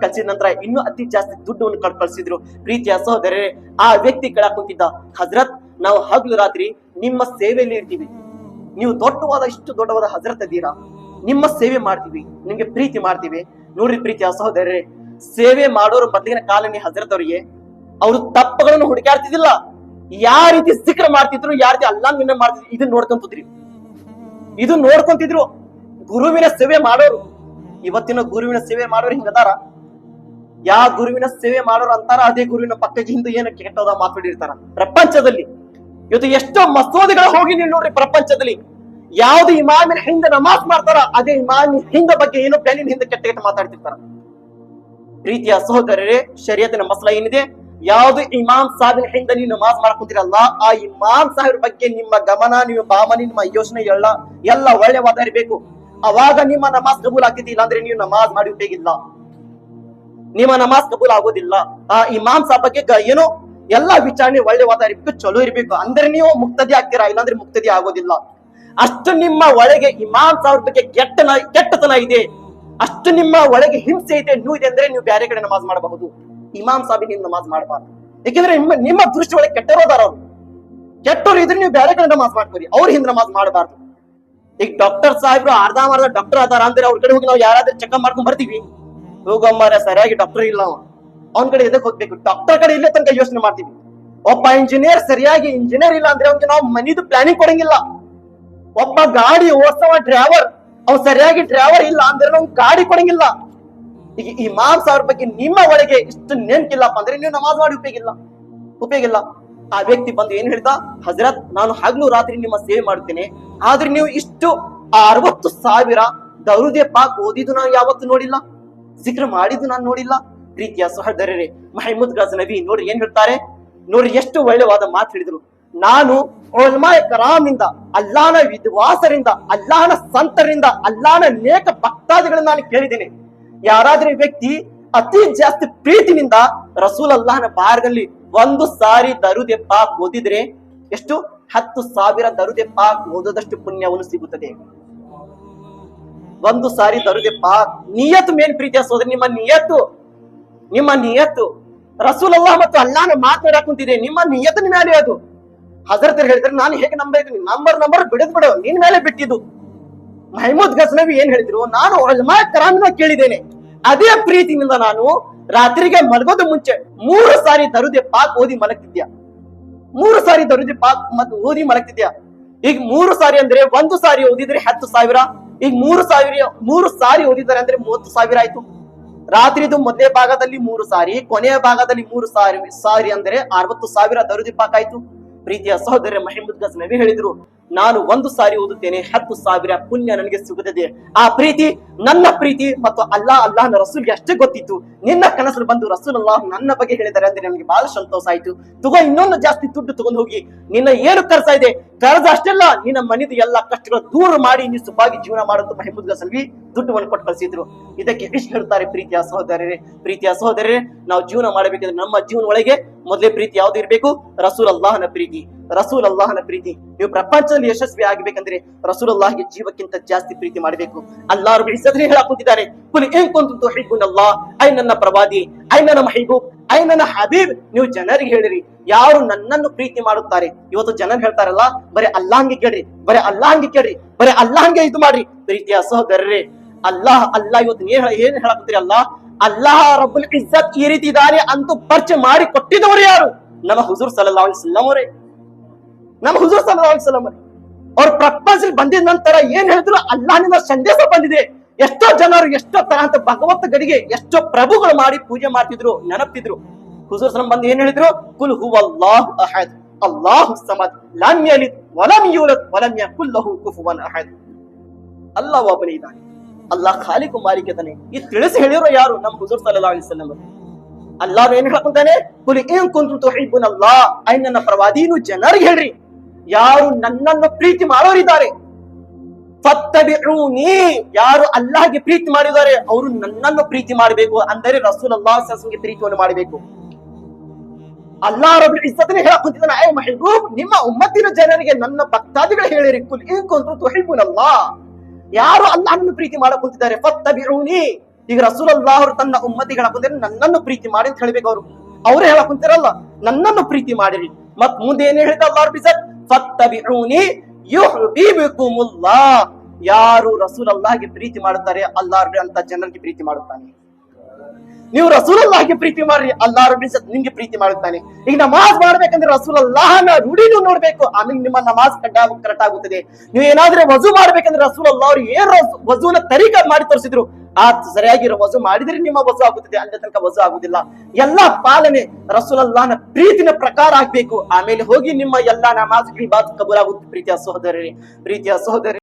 ಕಳಿಸಿದ ನಂತರ ಇನ್ನೂ ಅತಿ ಜಾಸ್ತಿ ದುಡ್ಡನ್ನು ಕೊಟ್ಟು ಕಳಿಸಿದ್ರು. ಪ್ರೀತಿಯ ಸಹೋದರರೇ, ಆ ವ್ಯಕ್ತಿ ಕೆಳಗೆ ಕುಂತಿದ್ದ, ಹಜರತ್ ನಾವು ಹಗಲು ರಾತ್ರಿ ನಿಮ್ಮ ಸೇವೆಯಲ್ಲಿ ಇರ್ತೀವಿ, ನೀವು ಇಷ್ಟು ದೊಡ್ಡವಾದ ಹಜರತ್ ಇದ್ದೀರಾ, ನಿಮ್ಮ ಸೇವೆ ಮಾಡ್ತೀವಿ, ನಿಮ್ಗೆ ಪ್ರೀತಿ ಮಾಡ್ತೀವಿ. ನೋಡ್ರಿ ಪ್ರೀತಿಯ ಸಹೋದರರೇ, ಸೇವೆ ಮಾಡೋರು ಮೊದಲಿನ ಕಾಲನಿ ಹಜರತ್ ಅವರಿಗೆ ಅವರು ತಪ್ಪುಗಳನ್ನು ಹುಡುಕಾಡ್ತಿದ್ದಿಲ್ಲ. ಯಾವ ರೀತಿ ಜಿಕ್ರ ಮಾಡ್ತಿದ್ರು, ಯಾವ ರೀತಿ ಅಲ್ಲಾಹ್ ನಿನ್ನ ಮಾಡ್ತಿದ್ರು, ಇದನ್ನ ನೋಡ್ಕೊಂತಿದ್ರು ಗುರುವಿನ ಸೇವೆ ಮಾಡೋರು. ಇವತ್ತಿನ ಗುರುವಿನ ಸೇವೆ ಮಾಡೋರು ಹಿಂಗದಾರ? ಯಾವ ಗುರುವಿನ ಸೇವೆ ಮಾಡೋರು ಅಂತಾರ, ಅದೇ ಗುರುವಿನ ಪಕ್ಕಕ್ಕೆ ಹಿಂದೆ ಏನು ಕೆಟ್ಟದ ಮಾತಾಡಿರ್ತಾರ. ಪ್ರಪಂಚದಲ್ಲಿ ಇವತ್ತು ಎಷ್ಟೋ ಮಸೂದಿಗಳು ಹೋಗಿ ನೀವು ನೋಡ್ರಿ, ಪ್ರಪಂಚದಲ್ಲಿ ಯಾವ್ದು ಇಮಾಮಿನ ಹಿಂದೆ ನಮಾಜ್ ಮಾಡ್ತಾರ, ಅದೇ ಇಮಾಮಿ ಹಿಂದ ಬಗ್ಗೆ ಏನೋ ಪ್ಲಾನಿನ ಹಿಂದೆ ಕೆಟ್ಟ ಮಾತಾಡ್ತಿರ್ತಾರ. ಪ್ರೀತಿಯ ಸಹೋದರರೇ, ಶರೀಯತಿನ ಮಸಲ ಏನಿದೆ, ಯಾವ್ದು ಇಮಾಮ್ ಸಾಹಿಬಿನ ಹಿಂದೆ ನೀವು ನಮಾಜ್ ಮಾಡ್ಕೊಂತೀರಲ್ಲ, ಆ ಇಮಾಮ್ ಸಾಹಿಬ್ ಬಗ್ಗೆ ನಿಮ್ಮ ಗಮನ, ನಿಮ್ಮ ಭಾವನೆ, ನಿಮ್ಮ ಯೋಚನೆ ಎಲ್ಲ ಒಳ್ಳೆವಾದ ಇರಬೇಕು. ಅವಾಗ ನಿಮ್ಮ ನಮಾಜ್ ಕಬೂಲ್ ಆಗ್ತೈತಿ. ಇಲ್ಲಾಂದ್ರೆ ನೀವು ನಮಾಜ್ ಮಾಡಿ ಉಪಯೋಗಿಲ್ಲ, ನಿಮ್ಮ ನಮಾಜ್ ಕಬೂಲ್ ಆಗೋದಿಲ್ಲ. ಆ ಇಮಾಮ್ ಸಾಹಬ್ ಬಗ್ಗೆ ಏನೋ ಎಲ್ಲಾ ವಿಚಾರಣೆ ಒಳ್ಳೆವಾದ ಇರ್ಬೇಕು, ಚಲೋ ಇರ್ಬೇಕು, ಅಂದ್ರೆ ನೀವು ಮುಕ್ತದಿ ಆಗ್ತೀರಾ, ಇಲ್ಲಾಂದ್ರೆ ಮುಕ್ತದಿ ಆಗೋದಿಲ್ಲ. ಅಷ್ಟು ನಿಮ್ಮ ಒಳಗೆ ಇಮಾಮ್ ಸಾಹಬ್ ಬಗ್ಗೆ ಕೆಟ್ಟತನ ಇದೆ, ಅಷ್ಟು ನಿಮ್ಮ ಒಳಗೆ ಹಿಂಸೆ ಇದೆ, ಇದೆ ಅಂದ್ರೆ ನೀವು ಬೇರೆ ಕಡೆ ನಮಾಜ್ ಮಾಡಬಹುದು. ಇಮಾಮ್ ಸಾಹಿಬ್ ನೀವು ನಮಾಜ್ ಮಾಡಬಾರ್ದು. ಯಾಕಂದ್ರೆ ನಿಮ್ಮ ದೃಷ್ಟಿ ಒಳಗೆ ಕೆಟ್ಟರೋದಾರ ಅವ್ರು. ಕೆಟ್ಟವ್ರು ಇದ್ರೆ ನೀವು ಬೇರೆ ಕಡೆ ನಮಾಜ್ ಮಾಡ್ತೀರಿ, ಅವ್ರ ಹಿಂದೆ ನಮಾಜ್ ಮಾಡಬಾರ್ದು. ಈಗ ಡಾಕ್ಟರ್ ಸಾಹೇಬ್ರು ಅರ್ಧ ಡಾಕ್ಟರ್ ಅದಾರ ಅಂದ್ರೆ ಅವ್ರ ಕಡೆ ಹೋಗಿ ನಾವು ಯಾರಾದ್ರೂ ಚೆಕ್ಅಪ್ ಮಾಡ್ಕೊಂಡ್ ಬರ್ತೀವಿ, ಹೋಗಮ್ಮಾರ ಸರಿಯಾಗಿ ಡಾಕ್ಟರ್ ಇಲ್ಲ, ಅವನ ಕಡೆ ಎದಕ್ ಹೋಗ್ಬೇಕು, ಡಾಕ್ಟರ್ ಕಡೆ ಇಲ್ಲೇ ತನಕ ಯೋಚನೆ ಮಾಡ್ತೀವಿ. ಒಬ್ಬ ಇಂಜಿನಿಯರ್ ಸರಿಯಾಗಿ ಇಂಜಿನಿಯರ್ ಇಲ್ಲ ಅಂದ್ರೆ ಅವ್ನಿಗೆ ನಾವು ಮನಿದು ಪ್ಲಾನಿಂಗ್ ಕೊಡಂಗಿಲ್ಲ. ಒಬ್ಬ ಗಾಡಿ ಓಡಿಸವ ಡ್ರೈವರ್, ಅವ್ನು ಸರಿಯಾಗಿ ಡ್ರೈವರ್ ಇಲ್ಲ ಅಂದ್ರೆ ನಾವು ಗಾಡಿ ಕೊಡಂಗಿಲ್ಲ. ಈಗ ಇಮಾಮ್ ಸಾಹೇಬ್ ಬಗ್ಗೆ ನಿಮ್ಮ ಒಳಗೆ ಇಷ್ಟು ನೆನ್ಪಿಲ್ಲಪ್ಪ ಅಂದ್ರೆ ನೀವು ನಮಾಜ್ ಮಾಡಿ ಉಪಯೋಗಿಲ್ಲ. ಆ ವ್ಯಕ್ತಿ ಬಂದು ಏನ್ ಹೇಳ್ದ, ಹಜರತ್ ನಾನು ಹಗಲು ರಾತ್ರಿ ನಿಮ್ಮ ಸೇವೆ ಮಾಡುತ್ತೇನೆ, ಆದ್ರೆ ನೀವು ಇಷ್ಟು 60,000 ದರುದೆ ಪಾಕ್ ಓದಿದ್ದು ನಾನು ಯಾವತ್ತು ನೋಡಿಲ್ಲ, ಜಿಕ್ರ ಮಾಡಿದ್ದು ನಾನು ನೋಡಿಲ್ಲ. ಪ್ರೀತಿಯ ಸಹೋದರರೇ, ಮಹಮೂದ್ ಗಜ್ನವಿ ನೋಡ್ರಿ ಏನ್ ಹೇಳ್ತಾರೆ, ನೋಡ್ರಿ ಎಷ್ಟು ಒಳ್ಳೆವಾದ ಮಾತು ಹೇಳಿದ್ರು. ನಾನು ಉಲಮಾए ಕರಾಮಿಂದ, ಅಲ್ಲಾಹನ ವಿದ್ವಾಸರಿಂದ, ಅಲ್ಲಾಹನ ಸಂತರಿಂದ, ಅಲ್ಲಾಹನ ನೇಕ ಭಕ್ತಾದಿಗಳನ್ನ ನಾನು ಕೇಳಿದ್ದೇನೆ, ಯಾರಾದ್ರೂ ವ್ಯಕ್ತಿ ಅತಿ ಜಾಸ್ತಿ ಪ್ರೀತಿನಿಂದ ರಸೂಲ್ ಅಲ್ಲಾಹನ ಬಾರ್ಗಲ್ಲಿ 1 ಸಾರಿ ದರುದೆ ಪಾಕ್ ಓದಿದ್ರೆ ಎಷ್ಟು 10,000 ದರುದೆ ಪಾಕ್ ಓದೋದಷ್ಟು ಪುಣ್ಯವನ್ನು ಸಿಗುತ್ತದೆ. 1 ಸಾರಿ ದರುದೆ ಪಾಕ್ ನಿಯತ್ ಮೇನ್. ಪ್ರೀತಿಯ ಸೋದರಿ, ನಿಮ್ಮ ನಿಯತ್ತು ರಸೂಲ್ ಅಲ್ಲಾಹ್ ಮತ್ತು ಅಲ್ಲಾಹನ ಮಾತನಾಡಕ್ ಕುಂತಿದೆ, ನಿಮ್ಮ ನಿಯತ್ತಿನ ಮೇಲೆ ಅದು. ಹಜರತ್ ಹೇಳಿದ್ರೆ ನಾನು ಹೇಗೆ ನಂಬಬೇಕು, ನಂಬರ್ ಬಿಡು, ನಿನ್ ಮೇಲೆ ಬಿಟ್ಟಿದ್ದು. ಮಹಮೂದ್ ಗಜ್ನವಿ ಏನ್ ಹೇಳಿದ್ರು, ನಾನು ಉಲಮಾए ಕರಾಮಿನ ಕೇಳಿದ್ದೇನೆ, ಅದೇ ಪ್ರೀತಿನಿಂದ ನಾನು ರಾತ್ರಿಗೆ ಮಲಗೋದು ಮುಂಚೆ 3 ಸಾರಿ ದರುದೆ ಪಾಕ್ ಓದಿ ಮಲಗ್ತಿದ್ಯಾ. 3 ಸಾರಿ ದರುದೆ ಪಾಕ್ ಓದಿ ಮಲಗ್ತಿದ್ಯಾ. ಈಗ 3 ಸಾರಿ ಅಂದ್ರೆ 1 ಸಾರಿ ಓದಿದ್ರೆ 10,000, ಈಗ 3 ಸಾರಿ ಓದಿದ್ದಾರೆ ಅಂದ್ರೆ 30,000 ಆಯ್ತು. ರಾತ್ರಿದು ಮೊದಲೇ ಭಾಗದಲ್ಲಿ 3 ಸಾರಿ, ಕೊನೆಯ ಭಾಗದಲ್ಲಿ 3 ಸಾರಿ ಅಂದ್ರೆ 60,000 ದರುದೆ ಪಾಕ್ ಆಯ್ತು. ಪ್ರೀತಿಯ ಸಹೋದರ, ಮಹಮೂದ್ ಗಜ್ನವಿ ಹೇಳಿದ್ರು, ನಾನು 1 ಸಾರಿ ಓದುತ್ತೇನೆ, 10,000 ಪುಣ್ಯ ನನಗೆ ಸಿಗುತ್ತದೆ. ಆ ಪ್ರೀತಿ ನನ್ನ ಪ್ರೀತಿ ಮತ್ತು ಅಲ್ಲಾಹನ ರಸೂಲ್ಗೆ ಅಷ್ಟೇ ಗೊತ್ತಿತ್ತು. ನಿನ್ನ ಕನಸಲ್ಲಿ ಬಂದು ರಸೂಲ್ ಅಲ್ಲಾಹ್ ನನ್ನ ಬಗ್ಗೆ ಹೇಳಿದ್ದಾರೆ ಅಂದ್ರೆ ನನಗೆ ಬಹಳ ಸಂತೋಷ ಆಯ್ತು. ತಗೋ, ಇನ್ನೊಂದು ಜಾಸ್ತಿ ದುಡ್ಡು ತಗೊಂಡು ಹೋಗಿ, ನಿನ್ನ ಏನು ಕರ್ಸ ಇದೆ, ಕರ್ಜ ಅಷ್ಟೆಲ್ಲ ನಿನ್ನ ಮನೆದು ಎಲ್ಲಾ ಕಷ್ಟಗಳು ದೂರ ಮಾಡಿ ನೀವು ಸುಖವಾಗಿ ಜೀವನ ಮಾಡುತ್ತ ಮಹಮೂದ್ ಗಜ್ನವಿ ದುಡ್ಡನ್ನು ಕೊಟ್ಟು ಕಳಿಸಿದ್ರು. ಇದಕ್ಕೆ ಇಷ್ಟ ಹೇಳ್ತಾರೆ ಪ್ರೀತಿಯ ಸಹೋದರರೇ, ನಾವು ಜೀವನ ಮಾಡಬೇಕಂದ್ರೆ ನಮ್ಮ ಜೀವನ ಒಳಗೆ ಮೊದಲೇ ಪ್ರೀತಿ ಯಾವ್ದು ಇರಬೇಕು, ರಸೂಲ್ ಅಲ್ಲಾಹನ ಪ್ರೀತಿ. ನೀವು ಪ್ರಪಂಚದಲ್ಲಿ ಯಶಸ್ವಿ ಆಗಬೇಕಂದ್ರೆ ರಸೂಲ್ ಅಲ್ಲಾಹ್ಗೆ ಜೀವಕ್ಕಿಂತ ಜಾಸ್ತಿ ಪ್ರೀತಿ ಮಾಡಬೇಕು. ಅಲ್ಲಾಹ್ ರಬ್ಬುಲ್ ಇಜ್ಜತ್ ಹೇಳಾಕುತ್ತಿದ್ದಾರೆ, ಕುಲ್ ಇನ್ ಕುಂತುಂ ತುಹಿಬ್ಬುನಲ್ಲಾಹ್, ಐ ನನ್ನ ಪ್ರವಾದಿ, ಐ ನನ್ನ ಮಹಬೂಬ್, ಐ ನನ್ನ ಹಬೀಬ್. ನೀವು ಜನರಿಗೆ ಹೇಳಿರಿ ಯಾರು ನನ್ನನ್ನು ಪ್ರೀತಿ ಮಾಡುತ್ತಾರೆ. ಇವತ್ತು ಜನರು ಹೇಳ್ತಾರಲ್ಲ, ಬರೀ ಅಲ್ಲಾಹ್ಗೆ ಕೇಳ್ರಿ, ಬರೀ ಅಲ್ಲಾಹ್ಗೆ ಇದು ಮಾಡ್ರಿ. ಪ್ರೀತಿಯ ಸಹೋದರರೇ, ಅಲ್ಲಾಹ್ ಇವತ್ತು ಏನ್ ಹೇಳಾಕುತ್ತೀರಿ, ಅಲ್ಲಾಹ್ ರಬ್ಬುಲ್ ಇಜ್ಜತ್ ಈ ರೀತಿ ಇದ್ದಾರೆ ಅಂತೂ ಪರಿಚಯ ಮಾಡಿ ಕೊಟ್ಟಿದವರು ಯಾರು? ನಮ್ಮ ಹುಜೂರ್ ಸಲ್ಲಲ್ಲಾಹು ಅಲೈಹಿ ವಸಲ್ಲಂ ಅವರೇ. ಅವ್ರ ಪ್ರಪಂಚದಲ್ಲಿ ಬಂದಿದ ನಂತರ ಏನ್ ಹೇಳಿದ್ರು, ಅಲ್ಲಾಹನಿಂದ ಸಂದೇಶ ಬಂದಿದೆ. ಎಷ್ಟೋ ಜನರು ಎಷ್ಟೋ ತರಹದ ಭಗವತ್ ಗಡಿಗೆ ಎಷ್ಟೋ ಪ್ರಭುಗಳು ಮಾಡಿ ಪೂಜೆ ಮಾಡ್ತಿದ್ರು, ನೆನಪಿದ್ರು. ಹುಜೂರ್ ಸಲ್ಲಂ ಬಂದು ಏನ್ ಹೇಳಿದ್ರು, ಕುಲ್ ಹುವಲ್ಲಾಹು ಅಹದ್ ಅಲ್ಲಾಹು ಸಮದ್ ಲಮ್ ಯಲಿದ್ ವಲಮ್ ಯೂಲದ್ ವಲಮ್ ಯಕುಲ್ ಲಹು ಕುಫುವನ್ ಅಹದ್. ಅಲ್ಲಾಹ್ ಒಬ್ಬನೇ ಇದ್ದಾನೆ, ಅಲ್ಲಾಹ್ ಖಾಲಿಕು ಮಾಲಿಕ್ ಇದ್ದಾನೆ. ಈ ತಿಳಿಸಿ ಹೇಳಿರೋ ಯಾರು? ನಮ್ಮ ಹುಜೂರ್ ಸಲ್ಲಲ್ಲಾಹು ಅಲೈಹಿ ವಸಲ್ಲಂ. ಅಲ್ಲಾಹ್ ಏನ್ ಹೇಳ್ಕೊಂತಾನೆ, ಕುಲ್ ಇನ್ ಕುಂತುಂ ತುಹಿಬ್ಬುನಲ್ಲಾಹ್, ಐ ನನ್ನ ಪ್ರವಾದಿ, ನೀವು ಜನರಿಗೆ ಹೇಳ್ರಿ ಯಾರು ನನ್ನನ್ನು ಪ್ರೀತಿ ಮಾಡೋರಿದ್ದಾರೆ, ಫತ್ತಬಿಊನಿ, ಯಾರು ಅಲ್ಲಾಹ್ಗೆ ಪ್ರೀತಿ ಮಾಡಿದ್ದಾರೆ ಅವರು ನನ್ನನ್ನು ಪ್ರೀತಿ ಮಾಡಬೇಕು, ಅಂದರೆ ರಸೂಲುಲ್ಲಾಹಿ ಸ್ವಲ್ಲಲ್ಲಾಹು ಅಲೈಹಿ ವಸಲ್ಲಂಗೆ ಪ್ರೀತಿಯನ್ನು ಮಾಡಬೇಕು. ಅಲ್ಲಾಹ್ ರಬ್ಬುಲ್ ಇಜ್ಜತ್ನೇ ಹೇಳಕುಂತಿದ್ದಾನೆ, ಐ ಮಹಬೂಬ್, ನಿಮ್ಮ ಉಮ್ಮತ್ತಿನ ಜನರಿಗೆ ನನ್ನ ಭಕ್ತಾದಿಗಳು ಹೇಳಿರಿ, ಕುಲ್ ಇನ್ ಕುಂತುಂ ತುಹಿಬ್ಬುನಲ್ಲಾಹ್, ಯಾರು ಅಲ್ಲಾಹನನ್ನು ಪ್ರೀತಿ ಮಾಡಕುಂತಿದ್ದಾರೆ ಫತ್ತಬಿಊನಿ. ಈಗ ರಸೂಲುಲ್ಲಾಹ್ ಅವರು ತನ್ನ ಉಮ್ಮತಿಗಳ ಬಂದರೆ ನನ್ನನ್ನು ಪ್ರೀತಿ ಮಾಡಿ ಅಂತ ಹೇಳ್ಬೇಕು. ಅವರು ಹೇಳಕುಂತಿರಲ್ಲ, ನನ್ನನ್ನು ಪ್ರೀತಿ ಮಾಡಿರಿ. ಮತ್ ಮುಂದೆ ಏನ್ ಹೇಳಿದ ಅಲ್ಲಾಹ್ ರಬ್ಬುಲ್ ಇಜ್ಜತ್, ಫತ್ತಬಿಊನಿ ಯುಹ್ಬಿಬುಕುಮುಲ್ಲಾಹ್, ಯಾರು ರಸೂಲುಲ್ಲಾಹ್ಗೆ ಪ್ರೀತಿ ಮಾಡುತ್ತಾರೆ ಅಲ್ಲಾಹ್ ಅಂತ ಜನರಿಗೆ ಪ್ರೀತಿ ಮಾಡುತ್ತಾನೆ. ನೀವು ರಸೂಲುಲ್ಲಾಹ್ಗೆ ಪ್ರೀತಿ ಮಾಡ್ರಿ, ಅಲ್ಲಾಹ್ ರಬ್ಬುಲ್ ಇಜ್ಜತ್ ನಿಮ್ಗೆ ಪ್ರೀತಿ ಮಾಡುತ್ತಾನೆ. ಈಗ ನಮಾಜ್ ಮಾಡ್ಬೇಕಂದ್ರೆ ರಸೂಲುಲ್ಲಾಹನ ರೂಢಿನೂ ನೋಡ್ಬೇಕು, ಆಮೇಲೆ ನಿಮ್ಮ ನಮಾಜ್ ಕರೆಕ್ಟ್ ಆಗುತ್ತದೆ. ನೀವು ಏನಾದ್ರೆ ವಜು ಮಾಡ್ಬೇಕಂದ್ರೆ ರಸೂಲುಲ್ಲಾಹ್ ಅವರು ಏನ್ ವಜುನ ತರೀಕ ಮಾಡಿ ತೋರಿಸಿದ್ರು ಆ ಸರಿಯಾಗಿರೋ ವಜು ಮಾಡಿದ್ರೆ ನಿಮ್ಮ ವಜು ಆಗುತ್ತದೆ, ಅಲ್ಲಿ ತನಕ ವಜು ಆಗುದಿಲ್ಲ. ಎಲ್ಲಾ ಪಾಲನೆ ರಸೂಲುಲ್ಲಾಹನ ಪ್ರೀತಿನ ಪ್ರಕಾರ ಆಗ್ಬೇಕು, ಆಮೇಲೆ ಹೋಗಿ ನಿಮ್ಮ ಎಲ್ಲಾ ನಮಾಜ್ ಇಬಾದತ್ ಕಬೂಲ್ ಆಗುತ್ತೆ. ಪ್ರೀತಿಯ ಸಹೋದರರೇ,